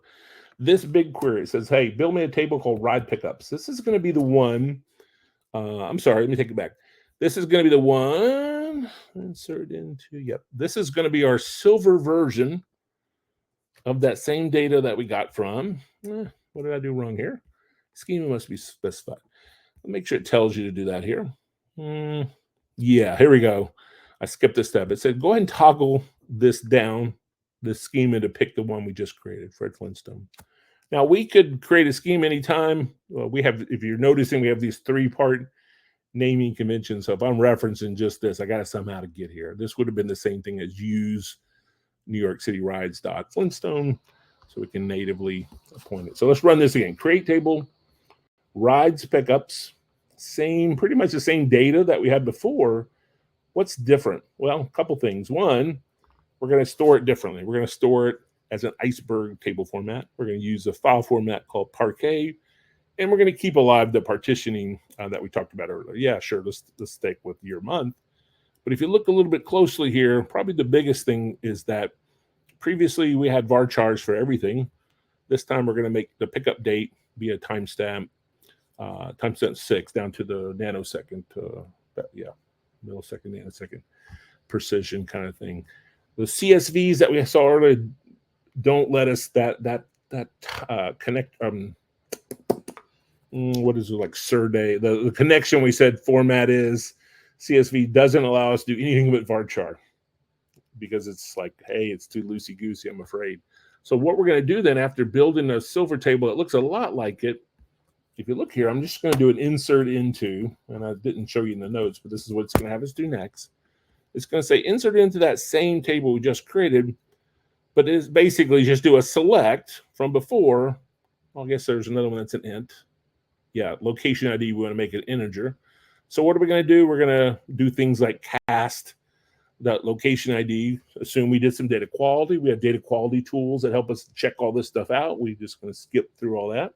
This big query, it says, hey, build me a table called ride pickups. This is going to be the one. I'm sorry, let me take it back. This is going to be the one. Insert into, yep. This is going to be our silver version of that same data that we got from. What did I do wrong here? Schema must be specified. Make sure it tells you to do that here. Yeah, here we go. I skipped a step. It said, go ahead and toggle this down, the schema, to pick the one we just created, Fred Flintstone. Now, we could create a scheme anytime. We have, if you're noticing, we have these 3-part naming conventions. So if I'm referencing just this, I got to somehow to get here. This would have been the same thing as use New York City rides.flintstone, so we can natively appoint it. So let's run this again. Create table, rides pickups, pretty much the same data that we had before. What's different? Well, a couple things. One, we're going to store it differently. We're going to store it as an Iceberg table format. We're going to use a file format called Parquet, and we're going to keep alive the partitioning that we talked about earlier. Yeah, sure, let's stick with year month. But if you look a little bit closely here, probably the biggest thing is that previously we had varchars for everything. This time we're going to make the pickup date be a timestamp 6 down to the nanosecond, millisecond, nanosecond precision kind of thing. The CSVs that we saw earlier don't let us connect. What is it, like Surday? The connection we said format is CSV doesn't allow us to do anything but varchar because it's like, hey, it's too loosey goosey, I'm afraid. So what we're going to do then, after building a silver table that looks a lot like it, if you look here, I'm just going to do an insert into, and I didn't show you in the notes, but this is what it's going to have us do next. It's going to say insert into that same table we just created, but it's basically just do a select from before. Well, I guess there's another one that's an int. Yeah, location ID, we want to make it integer. So what are we going to do? We're going to do things like cast that location ID. Assume we did some data quality. We have data quality tools that help us check all this stuff out. We're just going to skip through all that.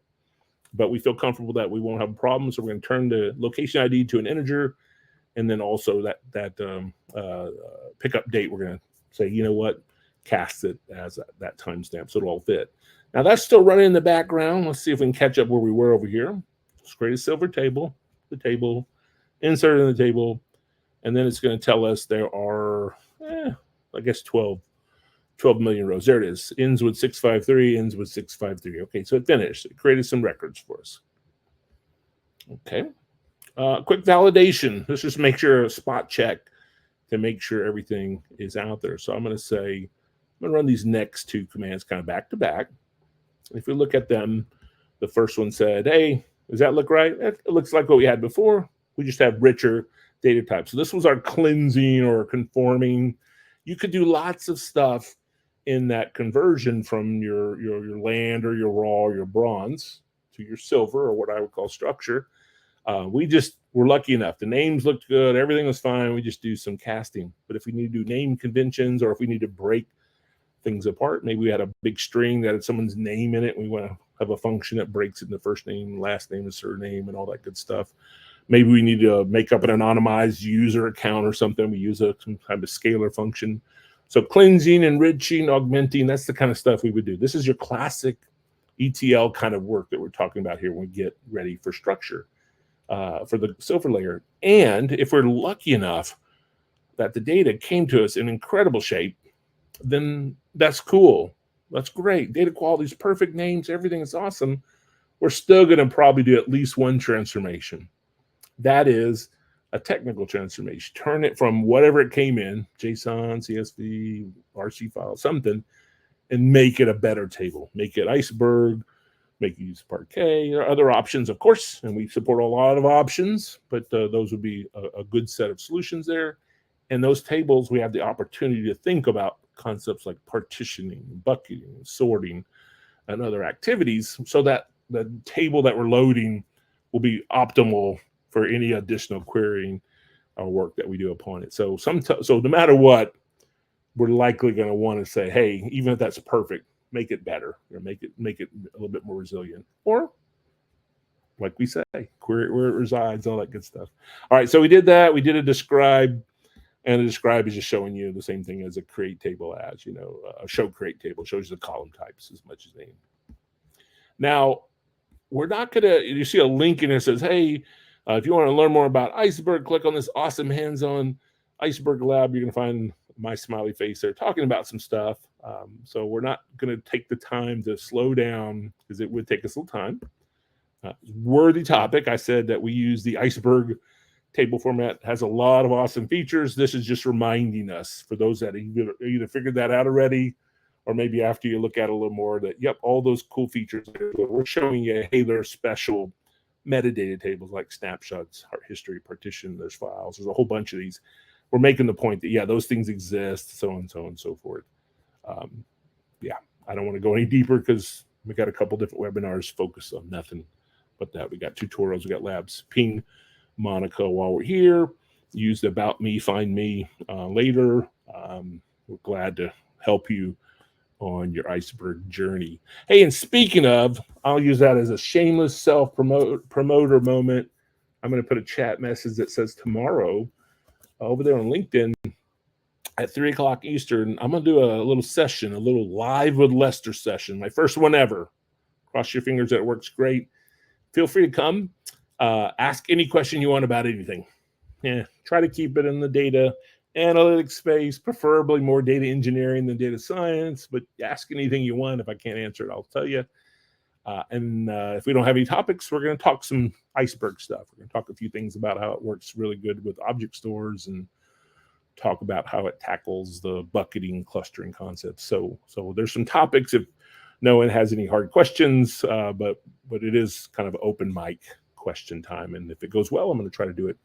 But we feel comfortable that we won't have a problem. So we're going to turn the location ID to an integer. And then also that pickup date, we're going to say, you know what, cast it as that timestamp so it'll all fit. Now that's still running in the background. Let's see if we can catch up where we were over here. Let's create a silver table, the table, insert in the table, and then it's going to tell us there are, I guess, 12 million rows. There it is. Ends with 653, ends with 653. Okay, so it finished. It created some records for us. Okay. Quick validation. Let's just make sure a spot check to make sure everything is out there. So I'm going to say, I'm going to run these next 2 commands kind of back to back. If we look at them, the first one said, hey, does that look right? It looks like what we had before. We just have richer data types. So this was our cleansing or conforming. You could do lots of stuff in that conversion from your land or your raw or your bronze to your silver, or what I would call structure. We just were lucky enough. The names looked good. Everything was fine. We just do some casting. But if we need to do name conventions, or if we need to break things apart, maybe we had a big string that had someone's name in it. We want to have a function that breaks it in the first name, last name, and surname, and all that good stuff. Maybe we need to make up an anonymized user account or something. We use some kind of scalar function. So cleansing, enriching, augmenting, that's the kind of stuff we would do. This is your classic ETL kind of work that we're talking about here when we get ready for structure for the silver layer. And if we're lucky enough that the data came to us in incredible shape, then that's cool. That's great. Data quality is perfect, names, everything is awesome. We're still going to probably do at least one transformation. That is a technical transformation. Turn it from whatever it came in, JSON, CSV, RC file, something, and make it a better table. Make it Iceberg, make it use Parquet. There are other options, of course, and we support a lot of options, but those would be a good set of solutions there. And those tables, we have the opportunity to think about concepts like partitioning, bucketing, sorting, and other activities, so that the table that we're loading will be optimal for any additional querying our work that we do upon it. So so no matter what, we're likely going to want to say, hey, even if that's perfect, make it better, or make it a little bit more resilient, or like we say, where it resides, all that good stuff. All right, so we did that. We did a describe, and a describe is just showing you the same thing as a create table as, a show create table shows you the column types as much as they. Now, we're not going to, you see a link in there that says, hey, if you want to learn more about Iceberg, click on this awesome hands-on Iceberg lab. You're going to find my smiley face there talking about some stuff. So we're not going to take the time to slow down because it would take us a little time. Worthy topic. I said that we use the Iceberg table format. Has a lot of awesome features. This is just reminding us, for those that either figured that out already, or maybe after you look at it a little more, that, yep, all those cool features. We're showing you, hey, there are special metadata tables like snapshots, art history, partition, there's files. There's a whole bunch of these. We're making the point that, yeah, those things exist, so and so and so forth. Yeah, I don't want to go any deeper because we got a couple different webinars focused on nothing but that. We got tutorials, we got labs. Ping Monica while we're here. Use the About Me, Find Me later. We're glad to help you on your Iceberg journey. Hey, and speaking of, I'll use that as a shameless self-promoter moment. I'm going to put a chat message that says tomorrow over there on LinkedIn at 3 o'clock Eastern, I'm going to do a little session, a little live with Lester session, my first one ever. Cross your fingers that it works great. Feel free to come. Ask any question you want about anything. Yeah, try to keep it in the data analytics space, preferably more data engineering than data science, but ask anything you want. If I can't answer it, I'll tell you. And if we don't have any topics, we're going to talk some Iceberg stuff. We're going to talk a few things about how it works really good with object stores, and talk about how it tackles the bucketing clustering concepts. So there's some topics if no one has any hard questions, but it is kind of open mic question time. And if it goes well, I'm going to try to do it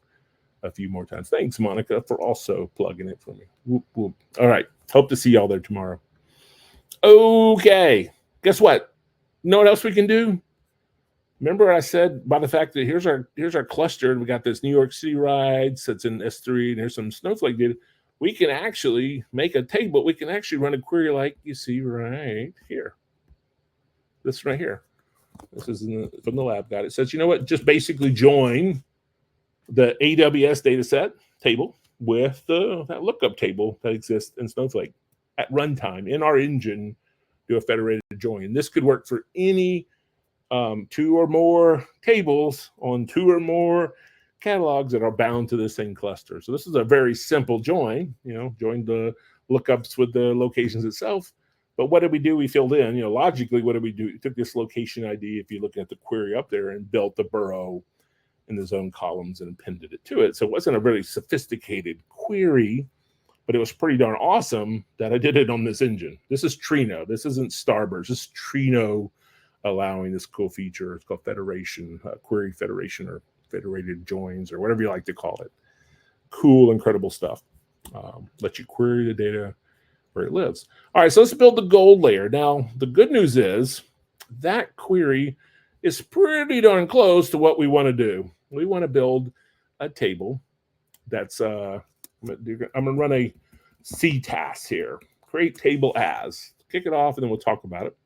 a few more times. Thanks, Monica, for also plugging it for me. Whoop, whoop. All right. Hope to see y'all there tomorrow. Okay. Guess what? You know what else we can do? Remember I said by the fact that here's our cluster, and we got this New York City rides that's in S3, and here's some Snowflake data. We can actually make a table. We can actually run a query like you see right here. This right here. This is from the lab guide. It says, you know what? Just basically join the AWS data set table with that lookup table that exists in Snowflake at runtime in our engine. Do a federated join. This could work for any 2 or more tables on 2 or more catalogs that are bound to the same cluster. So this is a very simple join. Join the lookups with the locations itself. But what did we do? We filled in, logically, what did we do? We took this location ID, if you look at the query up there, and built the borough in the zone columns and appended it to it. So it wasn't a really sophisticated query, but it was pretty darn awesome that I did it on this engine. This is Trino. This isn't Starburst. This is Trino allowing this cool feature. It's called federation, query federation, or federated joins, or whatever you like to call it. Cool, incredible stuff. Let you query the data where it lives. All right, so let's build the gold layer. Now, the good news is that query is pretty darn close to what we want to do. We want to build a table that's, I'm going to run a C task here. Create table as. Kick it off, and then we'll talk about it.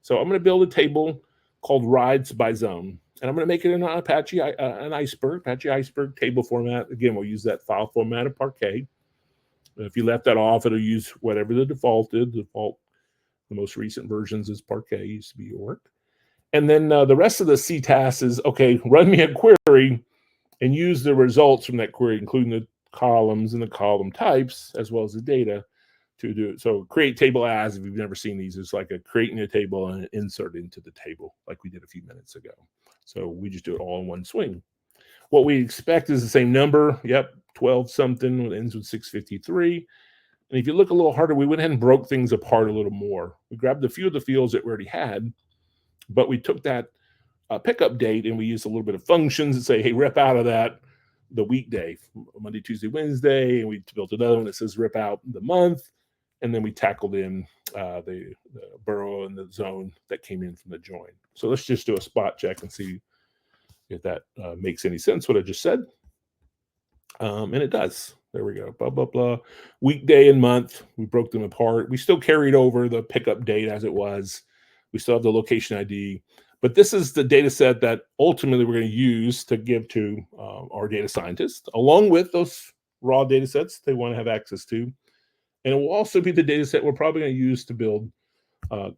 So I'm going to build a table called rides by zone. And I'm going to make it in an Apache Iceberg table format. Again, we'll use that file format of Parquet. If you left that off, it'll use whatever the default is. The most recent versions is Parquet, used to be York. And then the rest of the C task is, okay, run me a query and use the results from that query, including the columns and the column types, as well as the data, to do it. So create table as, if you've never seen these, it's like creating a table and insert into the table like we did a few minutes ago. So we just do it all in one swing. What we expect is the same number. Yep, 12 something, it ends with 653. And if you look a little harder, we went ahead and broke things apart a little more. We grabbed a few of the fields that we already had, but we took that pickup date and we used a little bit of functions and say, hey, rip out of that the weekday, Monday, Tuesday, Wednesday, and we built another one that says rip out the month. And then we tackled in the borough and the zone that came in from the join. So let's just do a spot check and see if that makes any sense, what I just said. And it does. There we go. Blah, blah, blah. Weekday and month. We broke them apart. We still carried over the pickup date as it was. We still have the location ID. But this is the data set that ultimately we're going to use to give to our data scientists, along with those raw data sets they want to have access to. And it will also be the data set we're probably going to use to build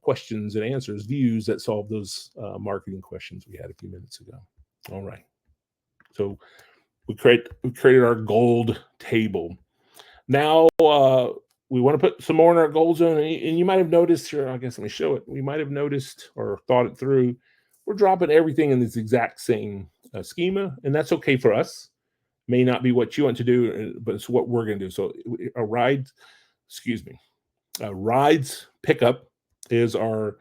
questions and answers, views that solve those marketing questions we had a few minutes ago. All right. So we created our gold table. Now we want to put some more in our gold zone, and you might have noticed here. I guess let me show it. We might have noticed or thought it through. We're dropping everything in this exact same schema, and that's okay for us. May not be what you want to do, but it's what we're going to do. So a rides pickup is our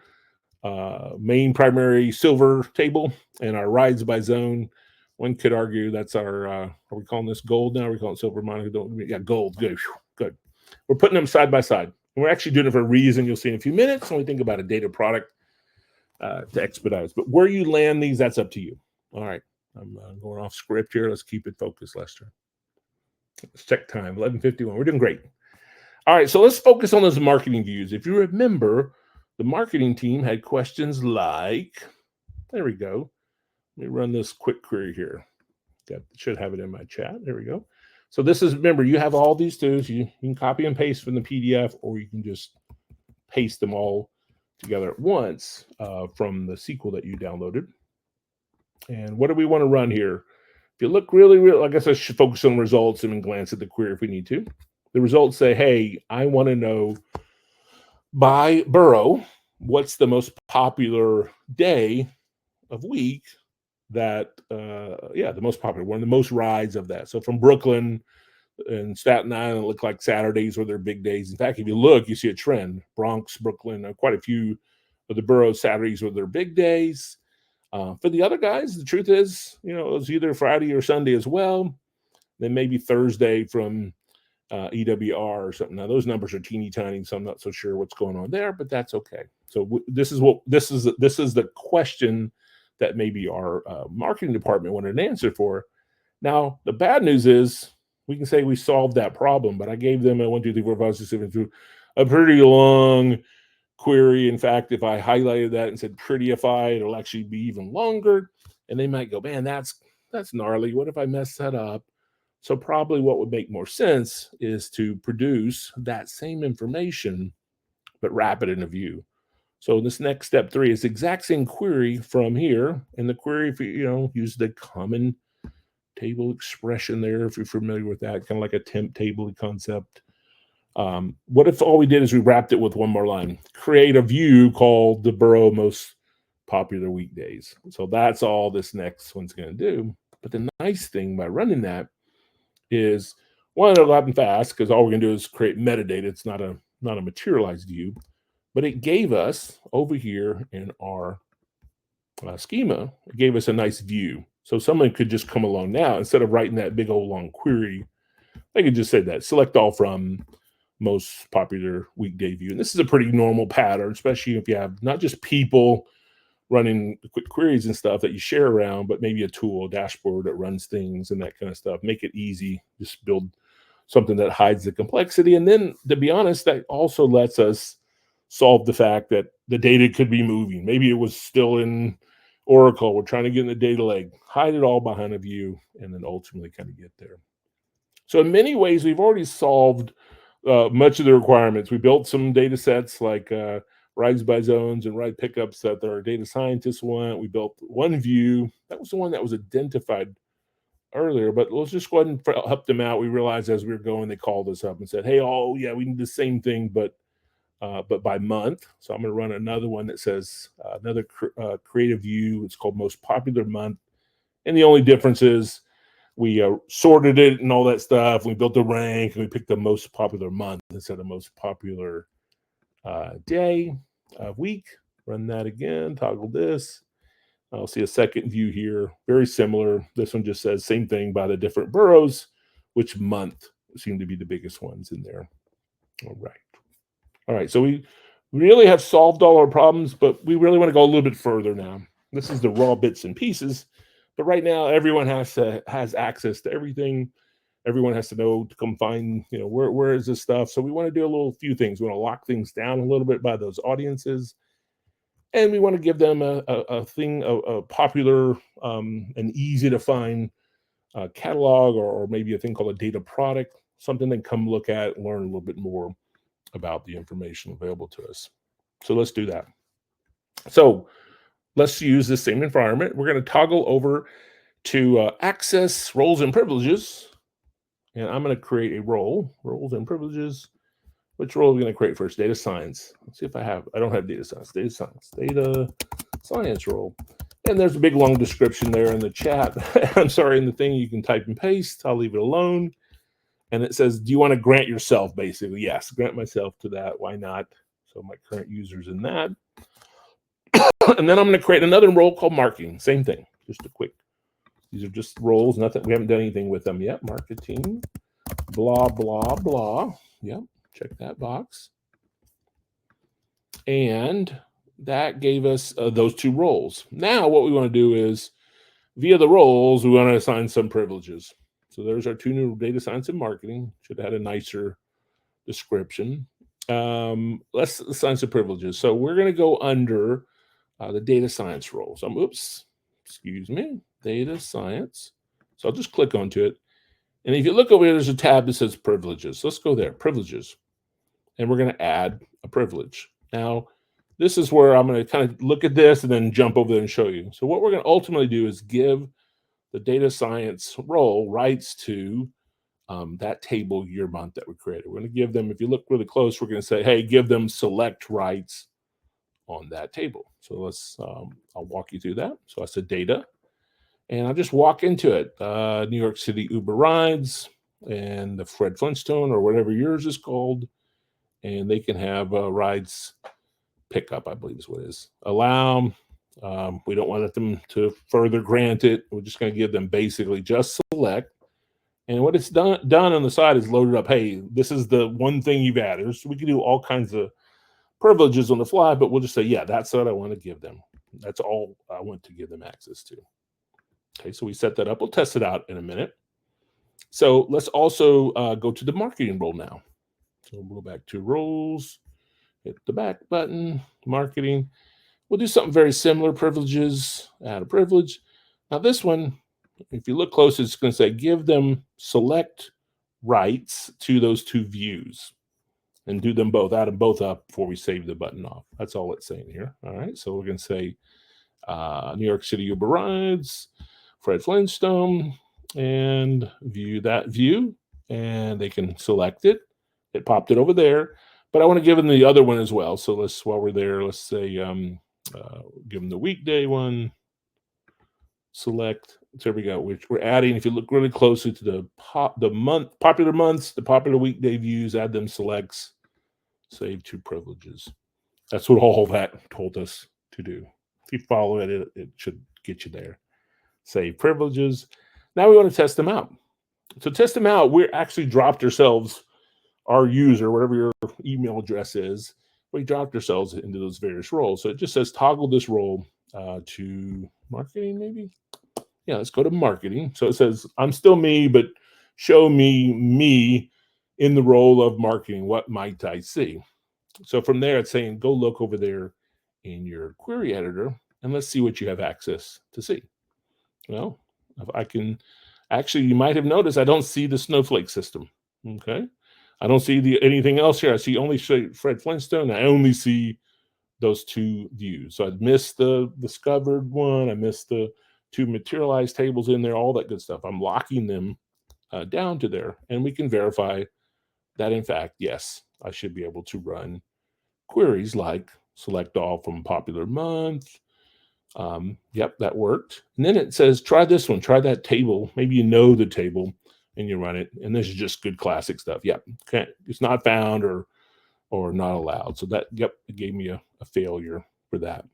main primary silver table, and our rides by zone. One could argue that's our, are we calling this gold now? Are we calling it silver? Monica, yeah, gold. Good. Good. We're putting them side by side. And we're actually doing it for a reason you'll see in a few minutes when we think about a data product to expedite. But where you land these, that's up to you. All right. I'm going off script here. Let's keep it focused, Lester. Let's check time, 11:51. We're doing great. All right. So let's focus on those marketing views. If you remember, the marketing team had questions like, there we go. Let me run this quick query here. Should have it in my chat. There we go. So this is, remember, you have all these tools. You can copy and paste from the PDF, or you can just paste them all together at once from the SQL that you downloaded. And what do we want to run here? If you look really, I guess I should focus on results and then glance at the query if we need to. The results say, hey, I want to know by borough, what's the most popular day of week that the most popular one, the most rides of that. So from Brooklyn and Staten Island, it looked like Saturdays were their big days. In fact, if you look, you see a trend. Bronx, Brooklyn, quite a few of the boroughs, Saturdays were their big days. For the other guys, the truth is, it was either Friday or Sunday as well. Then maybe Thursday from EWR or something. Now those numbers are teeny tiny, so I'm not so sure what's going on there, but that's okay. So this is the question that maybe our marketing department wanted an answer for. Now, the bad news is we can say we solved that problem, but I gave them a 1, 2, 3, 4, 5, 6, 7 through a pretty long query. In fact, if I highlighted that and said prettyify, it'll actually be even longer. And they might go, man, that's gnarly. What if I mess that up? So probably what would make more sense is to produce that same information, but wrap it in a view. So this next step 3 is the exact same query from here. And the query, if you use the common table expression there, if you're familiar with that, kind of like a temp table concept. What if all we did is we wrapped it with one more line? Create a view called the borough most popular weekdays. So that's all this next one's going to do. But the nice thing by running that is, one, it'll happen fast because all we're going to do is create metadata. It's not a materialized view. But it gave us over here in our schema, it gave us a nice view. So someone could just come along now, instead of writing that big old long query, they could just say that, select all from most popular weekday view. And this is a pretty normal pattern, especially if you have not just people running quick queries and stuff that you share around, but maybe a tool, a dashboard that runs things and that kind of stuff. Make it easy. Just build something that hides the complexity. And then, to be honest, that also lets us solve the fact that the data could be moving. Maybe it was still in Oracle. We're trying to get in the data lake, hide it all behind a view, and then ultimately kind of get there. So in many ways, we've already solved much of the requirements. We built some data sets like rides by zones and ride pickups that our data scientists want. We built one view. That was the one that was identified earlier, but let's just go ahead and help them out. We realized as we were going, they called us up and said, hey, oh yeah, we need the same thing, but by month. So I'm going to run another one that says another creative view. It's called most popular month. And the only difference is we sorted it and all that stuff. We built a rank and we picked the most popular month instead of most popular day, week. Run that again, toggle this. I'll see a second view here. Very similar. This one just says same thing by the different boroughs, which month seem to be the biggest ones in there. All right. All right, so we really have solved all our problems, but we really want to go a little bit further now. This is the raw bits and pieces, but right now everyone has access to everything. everyone has to know to come find, where is this stuff. So we want to do a few things. We want to lock things down a little bit by those audiences. And we want to give them a popular and easy to find catalog, or maybe a thing called a data product, something they come look at and learn a little bit more about the information available to us. So let's do that. So let's use the same environment. We're going to toggle over to access roles and privileges. And I'm going to create a role, roles and privileges. Which role are we going to create first? Data science. Let's see if I don't have data science. Data science role. And there's a big long description there in the chat. I'm sorry, in the thing you can type and paste. I'll leave it alone. And it says, do you want to grant yourself, basically? Yes, grant myself to that. Why not? So my current user's in that. And then I'm going to create another role called marketing. Same thing. Just a quick. These are just roles. Nothing. We haven't done anything with them yet. Marketing. Blah, blah, blah. Yep. Check that box. And that gave us those two roles. Now what we want to do is, via the roles, we want to assign some privileges. So there's our two new data science and marketing. Should have had a nicer description. Let's assign some privileges. So we're going to go under the data science role. So data science. So I'll just click onto it. And if you look over here, there's a tab that says privileges. So let's go there, privileges. And we're going to add a privilege. Now, this is where I'm going to kind of look at this and then jump over there and show you. So what we're going to ultimately do is give the data science role rights to that table year month that we created. We're going to give them, if you look really close, we're going to say, hey, give them select rights on that table. So let's, I'll walk you through that. So I said data, and I'll just walk into it. New York City Uber rides and the Fred Flintstone or whatever yours is called. And they can have rides pickup, I believe is what it is. Allow. We don't want them to further grant it. We're just going to give them basically just select. And what it's done on the side is loaded up. Hey, this is the one thing you've added. So we can do all kinds of privileges on the fly, but we'll just say, yeah, that's what I want to give them. That's all I want to give them access to. Okay, so we set that up. We'll test it out in a minute. So let's also go to the marketing role now. So we'll go back to roles, hit the back button, marketing. We'll do something very similar, privileges, add a privilege. Now this one, if you look close, it's going to say give them select rights to those two views and do them both, add them both up before we save the button off. That's all it's saying here. All right, so we're going to say New York City Uber rides, Fred Flintstone, and view that view, and they can select it. It popped it over there, but I want to give them the other one as well. So let's, while we're there, let's say give them the weekday one, select. So we go, which we're adding. If you look really closely to the popular months, the popular weekday views, add them selects, save two privileges. That's what all that told us to do. If you follow it, it should get you there. Save privileges. Now we want to test them out. So test them out, we're actually dropped ourselves, our user, whatever your email address is, we dropped ourselves into those various roles. So it just says toggle this role to marketing, maybe? Yeah, let's go to marketing. So it says, I'm still me, but show me in the role of marketing. What might I see? So from there, it's saying, go look over there in your query editor, and let's see what you have access to see. Well, if I can, actually, you might have noticed I don't see the snowflake system, okay? I don't see anything else here. I see only Fred Flintstone. I only see those two views. So I missed the discovered one. I missed the two materialized tables in there, all that good stuff. I'm locking them down to there, and we can verify that, in fact, yes, I should be able to run queries like select all from popular month. Yep, that worked. And then it says, try this one, try that table. Maybe you know the table and you run it. And this is just good classic stuff. Yep, okay, it's not found or not allowed. So that, yep, it gave me a failure for that.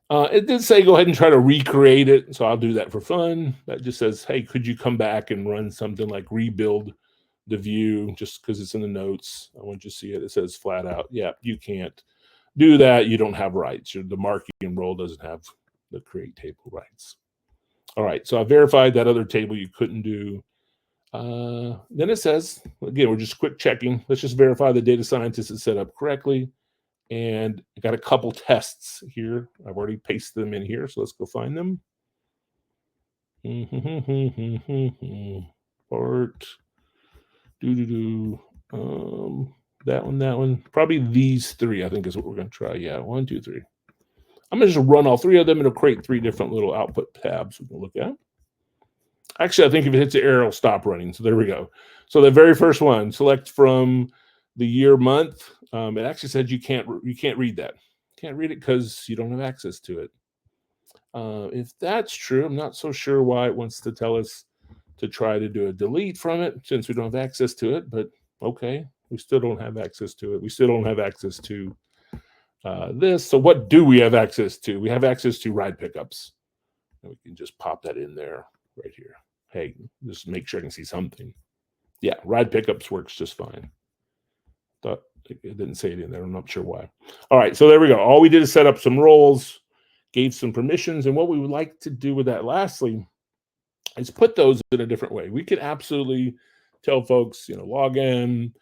It did say go ahead and try to recreate it. So I'll do that for fun. That just says, hey, could you come back and run something like rebuild the view, just because it's in the notes. I want you to see it. It says flat out, yeah, you can't do that. You don't have rights. The marketing role doesn't have the create table rights. All right, so I verified that other table you couldn't do. Then it says, again, we're just quick checking. Let's just verify the data scientist is set up correctly. And I got a couple tests here. I've already pasted them in here, so let's go find them. Part. That one. Probably these three, I think, is what we're going to try. Yeah, 1, 2, 3. I'm going to just run all three of them, and it'll create 3 different little output tabs we can look at. Actually, I think if it hits the arrow, it'll stop running. So there we go. So the very first one, select from the year, month. It actually said you can't read that. Can't read it because you don't have access to it. If that's true, I'm not so sure why it wants to tell us to try to do a delete from it since we don't have access to it. But okay, we still don't have access to it. We still don't have access to this. So what do we have access to? We have access to ride pickups. And we can just pop that in there right here. Hey, just make sure I can see something. Yeah, ride pickups works just fine. Thought it didn't say it in there. I'm not sure why. All right, so there we go. All we did is set up some roles, gave some permissions, and what we would like to do with that lastly is put those in a different way. We could absolutely tell folks, log in,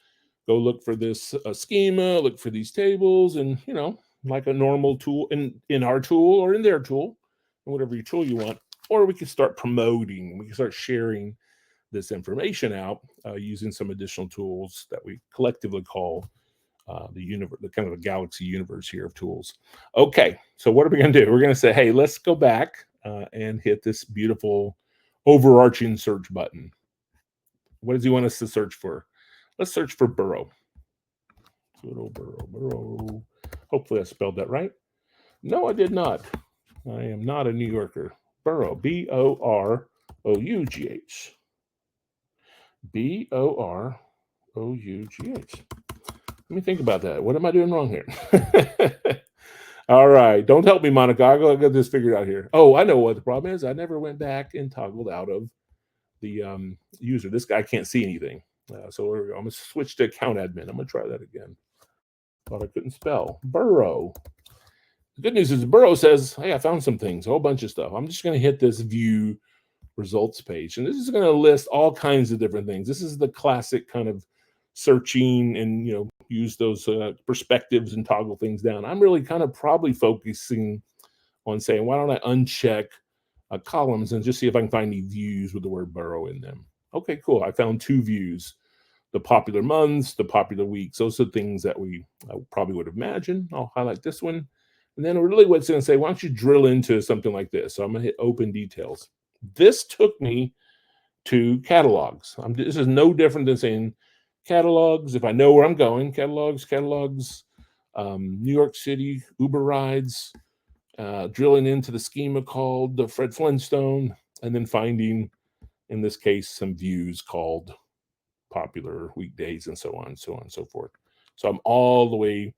go look for this schema, look for these tables, and, like a normal tool in our tool or in their tool, whatever your tool you want. Or we can start promoting, we can start sharing this information out using some additional tools that we collectively call the universe, the kind of a galaxy universe here of tools. Okay, so what are we going to do? We're going to say, hey, let's go back and hit this beautiful overarching search button. What does he want us to search for? Let's search for burrow. Burrow. Hopefully I spelled that right. No, I did not. I am not a New Yorker. Burrow, Borough. Borough. Let me think about that. What am I doing wrong here? All right. Don't help me, Monica. I'll get this figured out here. Oh, I know what the problem is. I never went back and toggled out of the user. This guy can't see anything. So I'm going to switch to account admin. I'm going to try that again. Thought I couldn't spell. Burrow. The good news is Burrow says, hey, I found some things, a whole bunch of stuff. I'm just going to hit this view results page. And this is going to list all kinds of different things. This is the classic kind of searching and, use those perspectives and toggle things down. I'm really kind of probably focusing on saying, why don't I uncheck columns and just see if I can find any views with the word burrow in them. Okay, cool. I found 2 views, the popular months, the popular weeks. Those are things that we probably would imagine. I'll highlight this one. And then really what's going to say, why don't you drill into something like this? So I'm going to hit open details. This took me to catalogs. This is no different than saying catalogs. If I know where I'm going, catalogs, New York City, Uber rides, drilling into the schema called the Fred Flintstone, and then finding, in this case, some views called popular weekdays and so on and so forth. So I'm all the way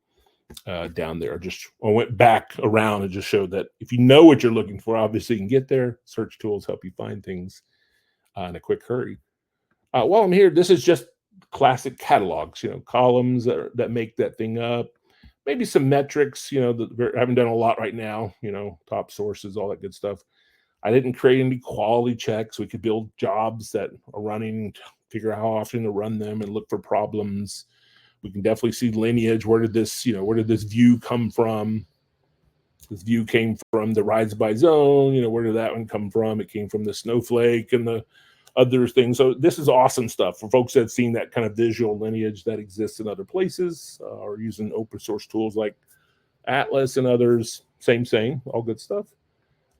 down there. I went back around and just showed that if you know what you're looking for, obviously you can get there. Search tools help you find things in a quick hurry. While I'm here, this is just classic catalogs, columns that make that thing up. Maybe some metrics, that I haven't done a lot right now, top sources, all that good stuff. I didn't create any quality checks. We could build jobs that are running, figure out how often to run them and look for problems. We can definitely see lineage. Where did this view come from? This view came from the rides by zone. Where did that one come from? It came from the snowflake and the other things. So this is awesome stuff for folks that have seen that kind of visual lineage that exists in other places or using open source tools like Atlas and others. Same, all good stuff.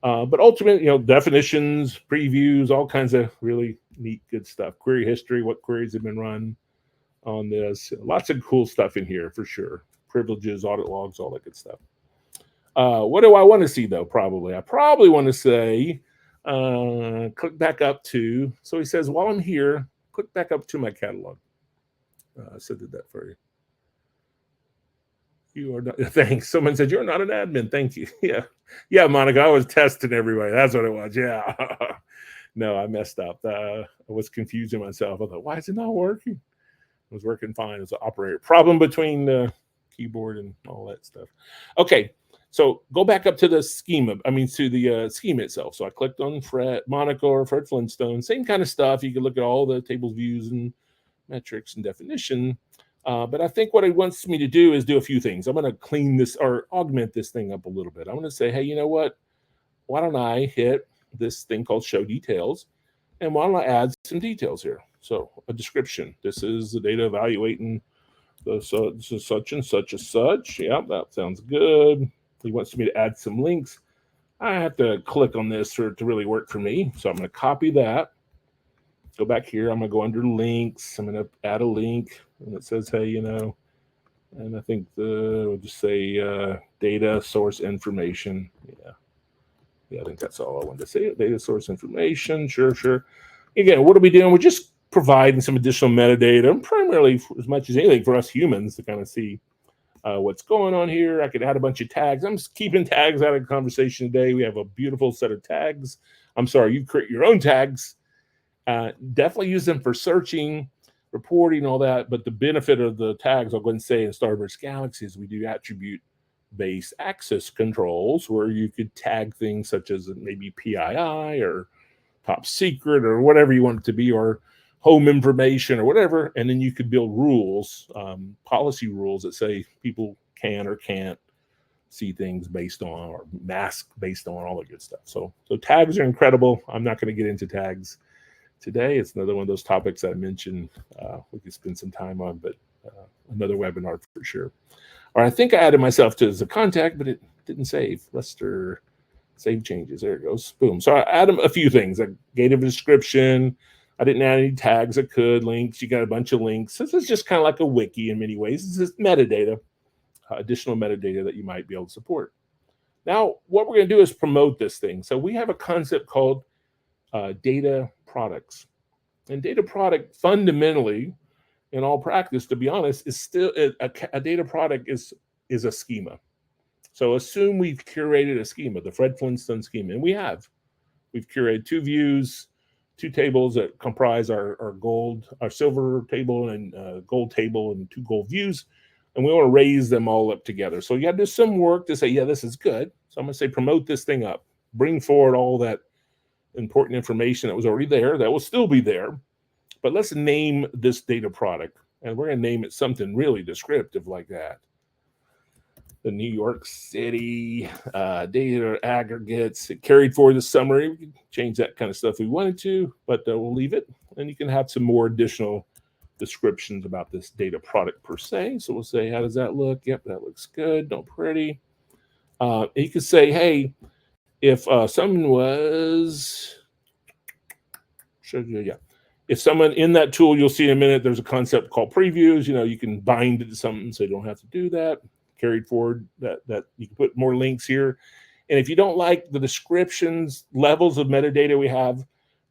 But ultimately, definitions, previews, all kinds of really neat, good stuff. Query history, what queries have been run on this. Lots of cool stuff in here for sure. Privileges, audit logs, all that good stuff. What do I want to see though? I probably want to say, click back up to, so he says, while I'm here, click back up to my catalog. So I did that for you. You are not, thanks. Someone said, you're not an admin. Thank you. Yeah, Monica, I was testing everybody. That's what it was. Yeah. No, I messed up. I was confusing myself. I thought, why is it not working? It was working fine. It was an operator problem between the keyboard and all that stuff. Okay. So go back up to the schema, to the schema itself. So I clicked on Fred Monaco or Fred Flintstone, same kind of stuff. You can look at all the tables, views, and metrics and definition. But I think what it wants me to do is do a few things. I'm going to clean this or augment this thing up a little bit. I'm going to say, hey, you know what? Why don't I hit this thing called show details? And why don't I add some details here? So a description. This is the data evaluating. So this is such and such as such. Yeah, that sounds good. He wants me to add some links. I have to click on this for it to really work for me. So I'm going to copy that. Go back here. I'm going to go under links. I'm going to add a link. And it says, hey, and I think we'll just say data source information. Yeah, I think that's all I wanted to say. Data source information. Sure. Again, what are we doing? We're just providing some additional metadata, primarily as much as anything for us humans to kind of see what's going on here. I could add a bunch of tags. I'm just keeping tags out of the conversation today. We have a beautiful set of tags. I'm sorry, you create your own tags. Definitely use them for searching, reporting, all that. But the benefit of the tags, I'll go ahead and say in Starburst Galaxy, is we do attribute-based access controls where you could tag things such as maybe PII or top secret or whatever you want it to be, or home information or whatever. And then you could build rules, policy rules that say people can or can't see things based on, or mask based on, all the good stuff. So tags are incredible. I'm not going to get into tags today. It's another one of those topics that I mentioned we could spend some time on, but another webinar for sure. All right, I think I added myself as a contact, but it didn't save. Lester, save changes. There it goes. Boom. So I added a few things. I gave a description. I didn't add any tags. I could. Links. You got a bunch of links. This is just kind of like a wiki in many ways. This is metadata, additional metadata that you might be able to support. Now, what we're going to do is promote this thing. So we have a concept called data products. And data product fundamentally, in all practice, to be honest, is still a data product is a schema. So assume we've curated a schema, the Fred Flintstone schema, and we've curated 2 views, 2 tables that comprise our silver table and gold table, and 2 gold views, and we want to raise them all up together. So you got to do some work to say, yeah, this is good. So I'm going to say promote this thing up, bring forward all that important information that was already there, that will still be there, but let's name this data product, and we're going to name it something really descriptive like that. The New York City data aggregates, it carried forward the summary. We can change that kind of stuff if we wanted to, but we'll leave it. And you can have some more additional descriptions about this data product per se. So we'll say, how does that look? Yep, that looks good. No, pretty. You could say, hey, if someone was, if someone in that tool, you'll see in a minute, there's a concept called previews. You can bind it to something so you don't have to do that. Carried forward, that you can put more links here. And if you don't like the descriptions, levels of metadata we have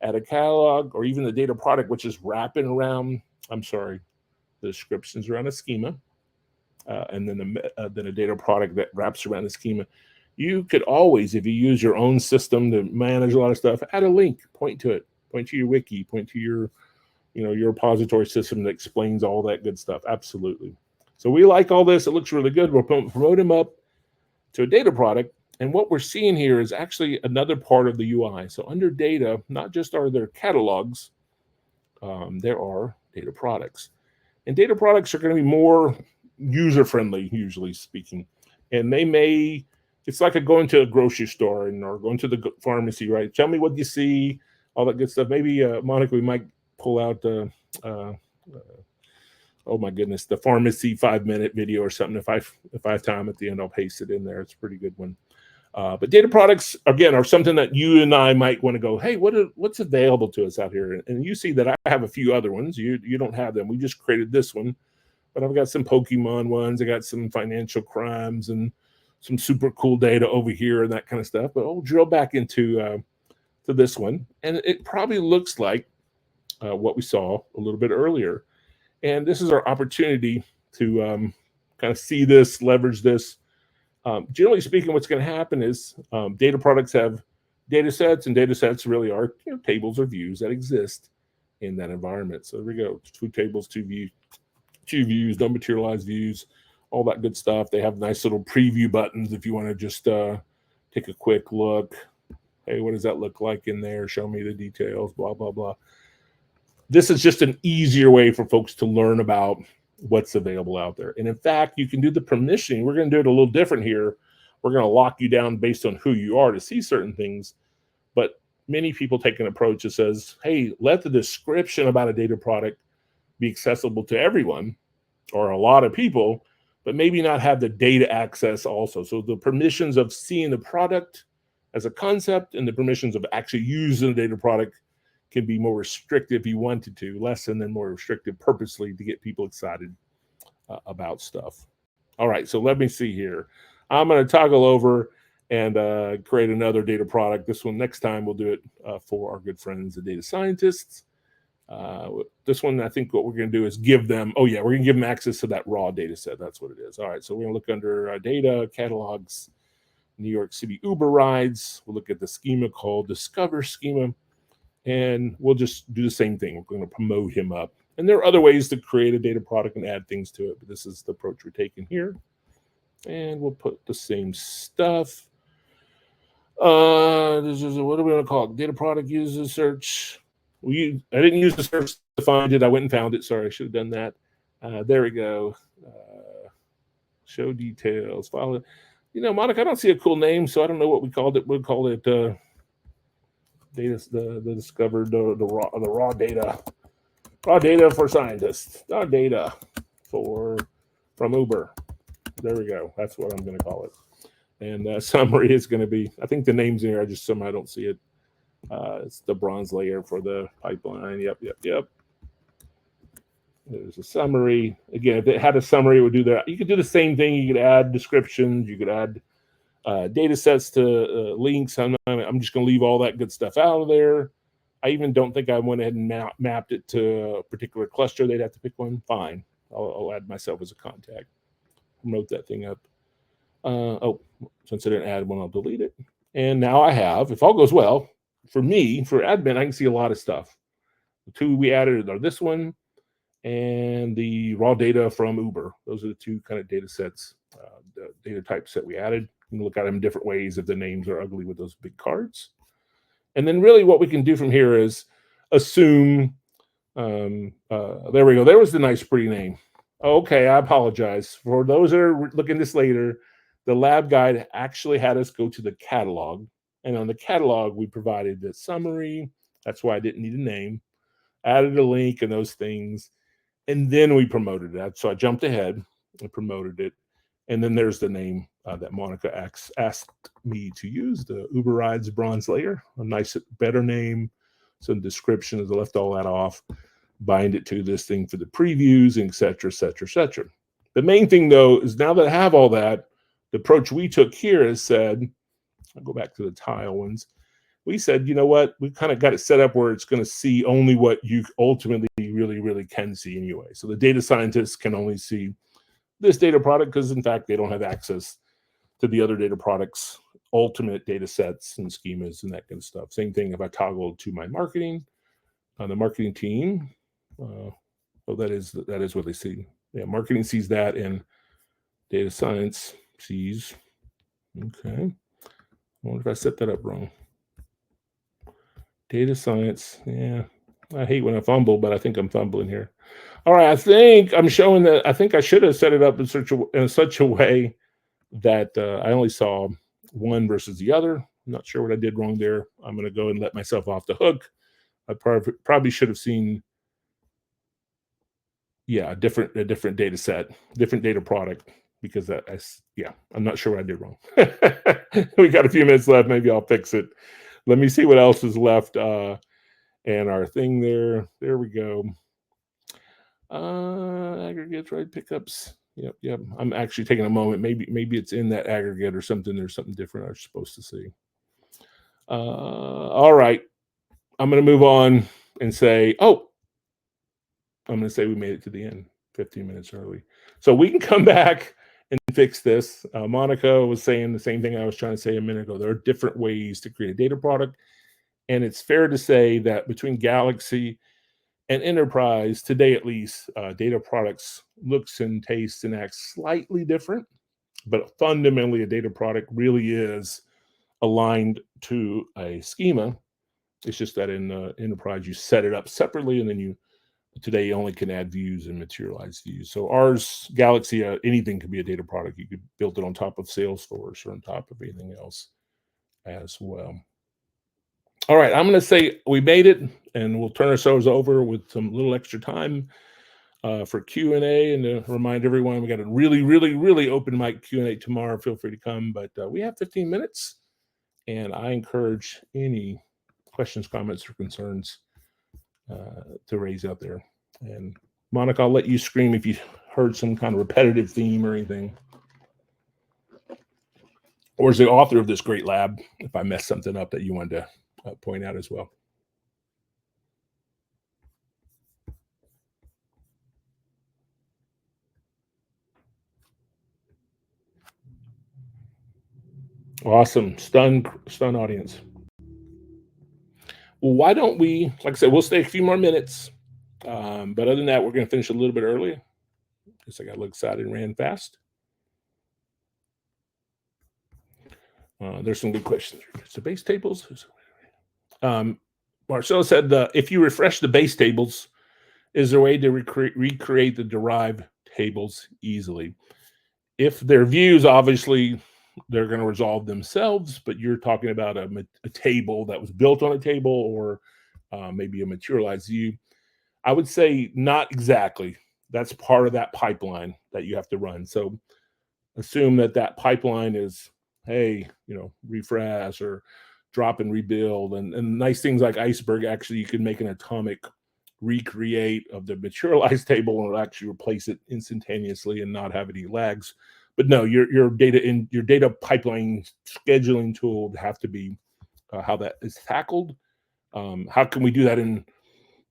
at a catalog, or even the data product, which is wrapping around, the descriptions around a schema, and then a data product that wraps around the schema, you could always, if you use your own system to manage a lot of stuff, add a link, point to it, point to your wiki, point to your repository system that explains all that good stuff. Absolutely. So we like all this. It looks really good. We'll promote them up to a data product. And what we're seeing here is actually another part of the UI. So under data, not just are there catalogs, there are data products. And data products are going to be more user-friendly, usually speaking. And it's like going to a grocery store or going to the pharmacy, right? Tell me what you see, all that good stuff. Maybe, Monica, we might pull out oh my goodness, the pharmacy 5-minute video or something. If I have time at the end, I'll paste it in there. It's a pretty good one. But data products, again, are something that you and I might want to go, hey, what's available to us out here? And you see that I have a few other ones. You don't have them. We just created this one. But I've got some Pokemon ones. I got some financial crimes and some super cool data over here and that kind of stuff. But I'll drill back into to this one. And it probably looks like what we saw a little bit earlier. And this is our opportunity to kind of see this, leverage this. Generally speaking, what's going to happen is data products have data sets, and data sets really are tables or views that exist in that environment. So there we go, 2 tables, 2 views, no materialized views. all that good stuff. They have nice little preview buttons if you want to just take a quick look. Hey, what does that look like in there? Show me the details, blah, blah, blah. This is just an easier way for folks to learn about what's available out there. And in fact, you can do the permissioning. We're going to do it a little different here. We're going to lock you down based on who you are to see certain things. But many people take an approach that says, hey, let the description about a data product be accessible to everyone or a lot of people, but maybe not have the data access also. So the permissions of seeing the product as a concept and the permissions of actually using the data product can be more restrictive if you wanted to, less and then more restrictive purposely to get people excited about stuff. All right, so let me see here. I'm going to toggle over and create another data product. This one, next time, we'll do it for our good friends, the data scientists. This one, I think what we're going to do is give them, we're going to give them access to that raw data set. That's what it is. All right, so we're going to look under data, catalogs, New York City Uber rides. We'll look at the schema called Discover Schema, and we'll just do the same thing. We're going to promote him up. And there are other ways to create a data product and add things to it, but this is the approach we're taking here. And we'll put the same stuff. This is, what do we want to call it? Data product user search. I didn't use the search to find it. I went and found it. Sorry, I should have done that. There we go. Show details. File it. You know, Monica, I don't see a cool name, so I don't know what we called it. We'll call it data. The discovered the raw data. Raw data for scientists. Raw data from Uber. There we go. That's what I'm going to call it. And summary is going to be, I think the name's in here. I just somehow don't see it. It's the bronze layer for the pipeline. Yep. There's a summary. Again, if it had a summary, it would do that. You could do the same thing. You could add descriptions. You could add data sets to links. I'm just going to leave all that good stuff out of there. I even don't think I went ahead and mapped it to a particular cluster. They'd have to pick one. Fine. I'll add myself as a contact. Promote that thing up. Since I didn't add one, I'll delete it. And now I have, if all goes well, for me, for admin, I can see a lot of stuff. The two we added are this one and the raw data from Uber. Those are the two kind of data sets, the data types that we added. You can look at them in different ways if the names are ugly with those big cards. And then really what we can do from here is assume, there we go. There was the nice pretty name. Okay, I apologize. For those that are looking this later, the lab guide actually had us go to the catalog. And on the catalog, we provided the summary. That's why I didn't need a name. Added a link and those things. And then we promoted that. So I jumped ahead and promoted it. And then there's the name that Monica asked me to use, the Uber Rides bronze layer. A nice, better name. Some descriptions. I left all that off. Bind it to this thing for the previews, et cetera, et cetera, et cetera. The main thing, though, is now that I have all that, the approach we took here is said, I'll go back to the tile ones. We said, you know what? We kind of got it set up where it's going to see only what you ultimately really, really can see anyway. So the data scientists can only see this data product because, in fact, they don't have access to the other data products, ultimate data sets and schemas and that kind of stuff. Same thing if I toggle to my marketing, the marketing team. That is what they see. Yeah, marketing sees that, and data science sees. Okay. I wonder if I set that up wrong. Data science. Yeah. I hate when I fumble, but I think I'm fumbling here. All right. I think I'm showing that. I think I should have set it up in such a way that I only saw one versus the other. I'm not sure what I did wrong there. I'm going to go and let myself off the hook. I probably should have seen, a different data set, different data product, because I'm not sure what I did wrong. We got a few minutes left. Maybe I'll fix it. Let me see what else is left. And our thing there we go. Aggregates, right? Pickups. Yep. I'm actually taking a moment. Maybe it's in that aggregate or something. There's something different I was supposed to see. All right. I'm going to move on and say, I'm going to say we made it to the end 15 minutes early. So we can come back and fix this. Monica was saying the same thing I was trying to say a minute ago. There are different ways to create a data product. And it's fair to say that between Galaxy And enterprise, today at least, data products looks and tastes and acts slightly different, but fundamentally a data product really is aligned to a schema. It's just that in enterprise, you set it up separately, and then today you only can add views and materialize views. So ours, Galaxy, anything could be a data product. You could build it on top of Salesforce or on top of anything else as well. All right, I'm going to say we made it, and we'll turn ourselves over with some little extra time for Q&A. And to remind everyone, we got a really, really, really open mic Q&A tomorrow. Feel free to come, but we have 15 minutes, and I encourage any questions, comments, or concerns to raise out there. And Monica, I'll let you scream if you heard some kind of repetitive theme or anything. Or is the author of this great lab, if I messed something up that you wanted to point out as well. Awesome. Stun audience. Well, why don't we, like I said, we'll stay a few more minutes. But other than that, we're going to finish a little bit early because I got a little excited and ran fast. There's some good questions. So base tables. Marcelo said, if you refresh the base tables, is there a way to recreate the derived tables easily? If they're views, obviously, they're going to resolve themselves, but you're talking about a table that was built on a table or maybe a materialized view. I would say not exactly. That's part of that pipeline that you have to run. So assume that pipeline is, hey, refresh or drop and rebuild. And nice things like Iceberg, actually, you can make an atomic recreate of the materialized table and it'll actually replace it instantaneously and not have any lags. But no, your data pipeline scheduling tool would have to be how that is tackled. How can we do that in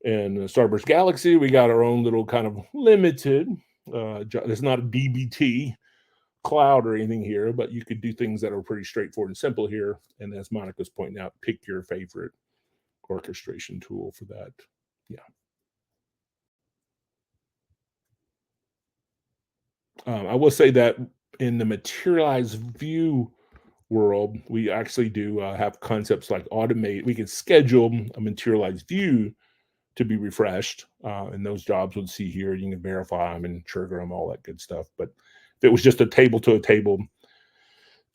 Starburst Galaxy? We got our own little kind of limited. It's not a DBT cloud or anything here, but you could do things that are pretty straightforward and simple here. And as Monica's pointing out, pick your favorite orchestration tool for that. Yeah. I will say that in the materialized view world, we actually do have concepts like automate. We can schedule a materialized view to be refreshed, and those jobs would see here. You can verify them and trigger them, all that good stuff. But if it was just a table to a table,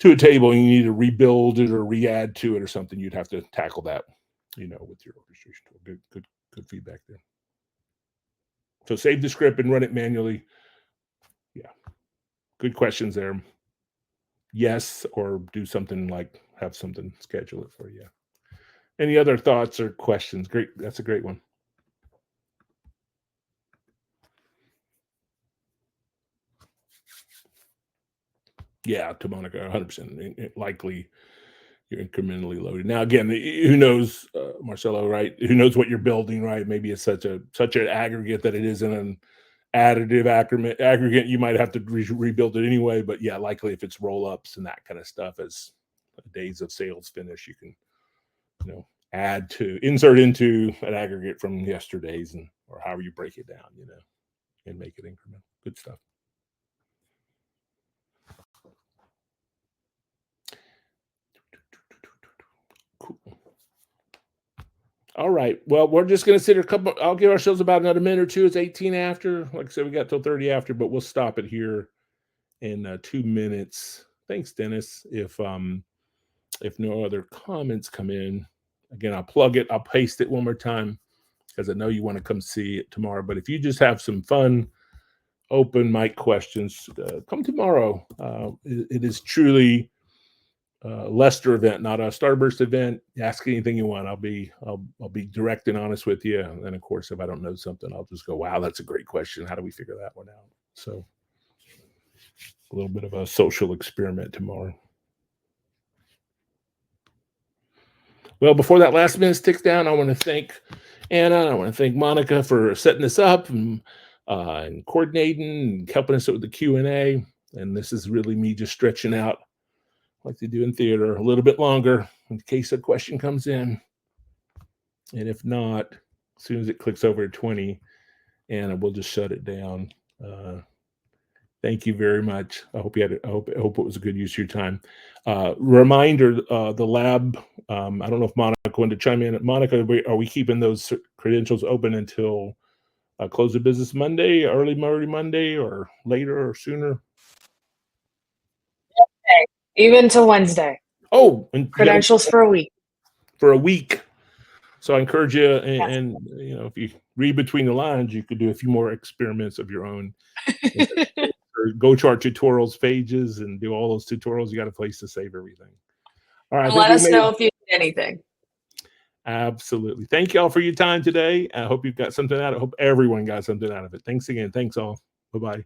and you need to rebuild it or re-add to it or something, you'd have to tackle that, with your orchestration tool. Good feedback there. So save the script and run it manually. Yeah, good questions there. Yes, or do something like have something schedule it for you. Any other thoughts or questions? Great, that's a great one. Yeah, to Monica, 100%. Likely you're incrementally loaded. Now, again, who knows, Marcelo, right? Who knows what you're building, right? Maybe it's such an aggregate that it isn't an additive aggregate. You might have to rebuild it anyway. But yeah, likely if it's roll-ups and that kind of stuff, as days of sales finish, you can, insert into an aggregate from yesterday's or however you break it down, and make it incremental. Good stuff. Cool. All right. Well, we're just going to sit here I'll give ourselves about another minute or two. It's 18 after. Like I said, we got till 30 after, but we'll stop it here in 2 minutes. Thanks, Dennis. If no other comments come in, again, I'll plug it. I'll paste it one more time because I know you want to come see it tomorrow. But if you just have some fun, open mic questions, come tomorrow. It is truly Lester event, not a Starburst event. Ask anything you want. I'll be direct and honest with you. And then, of course, if I don't know something, I'll just go, wow, that's a great question. How do we figure that one out? So a little bit of a social experiment tomorrow. Well, before that last minute ticks down, I want to thank Anna. I want to thank Monica for setting this up and coordinating and helping us with the Q&A. And this is really me just stretching out like they do in theater a little bit longer in case a question comes in. And if not, as soon as it clicks over to 20, and we'll just shut it down. Thank you very much. I hope you had. I hope it was a good use of your time. Reminder: the lab. I don't know if Monica wanted to chime in. Monica, are we keeping those credentials open until close of business Monday, early Monday, or later or sooner? Okay. Even till Wednesday. Oh, and credentials for a week. For a week. So I encourage you, and you know, if you read between the lines, you could do a few more experiments of your own. Go to our tutorials pages and do all those tutorials. You got a place to save everything. All right. Let us know if you need anything. Absolutely. Thank you all for your time today. I hope you've got something out of it. I hope everyone got something out of it. Thanks again. Thanks all. Bye-bye.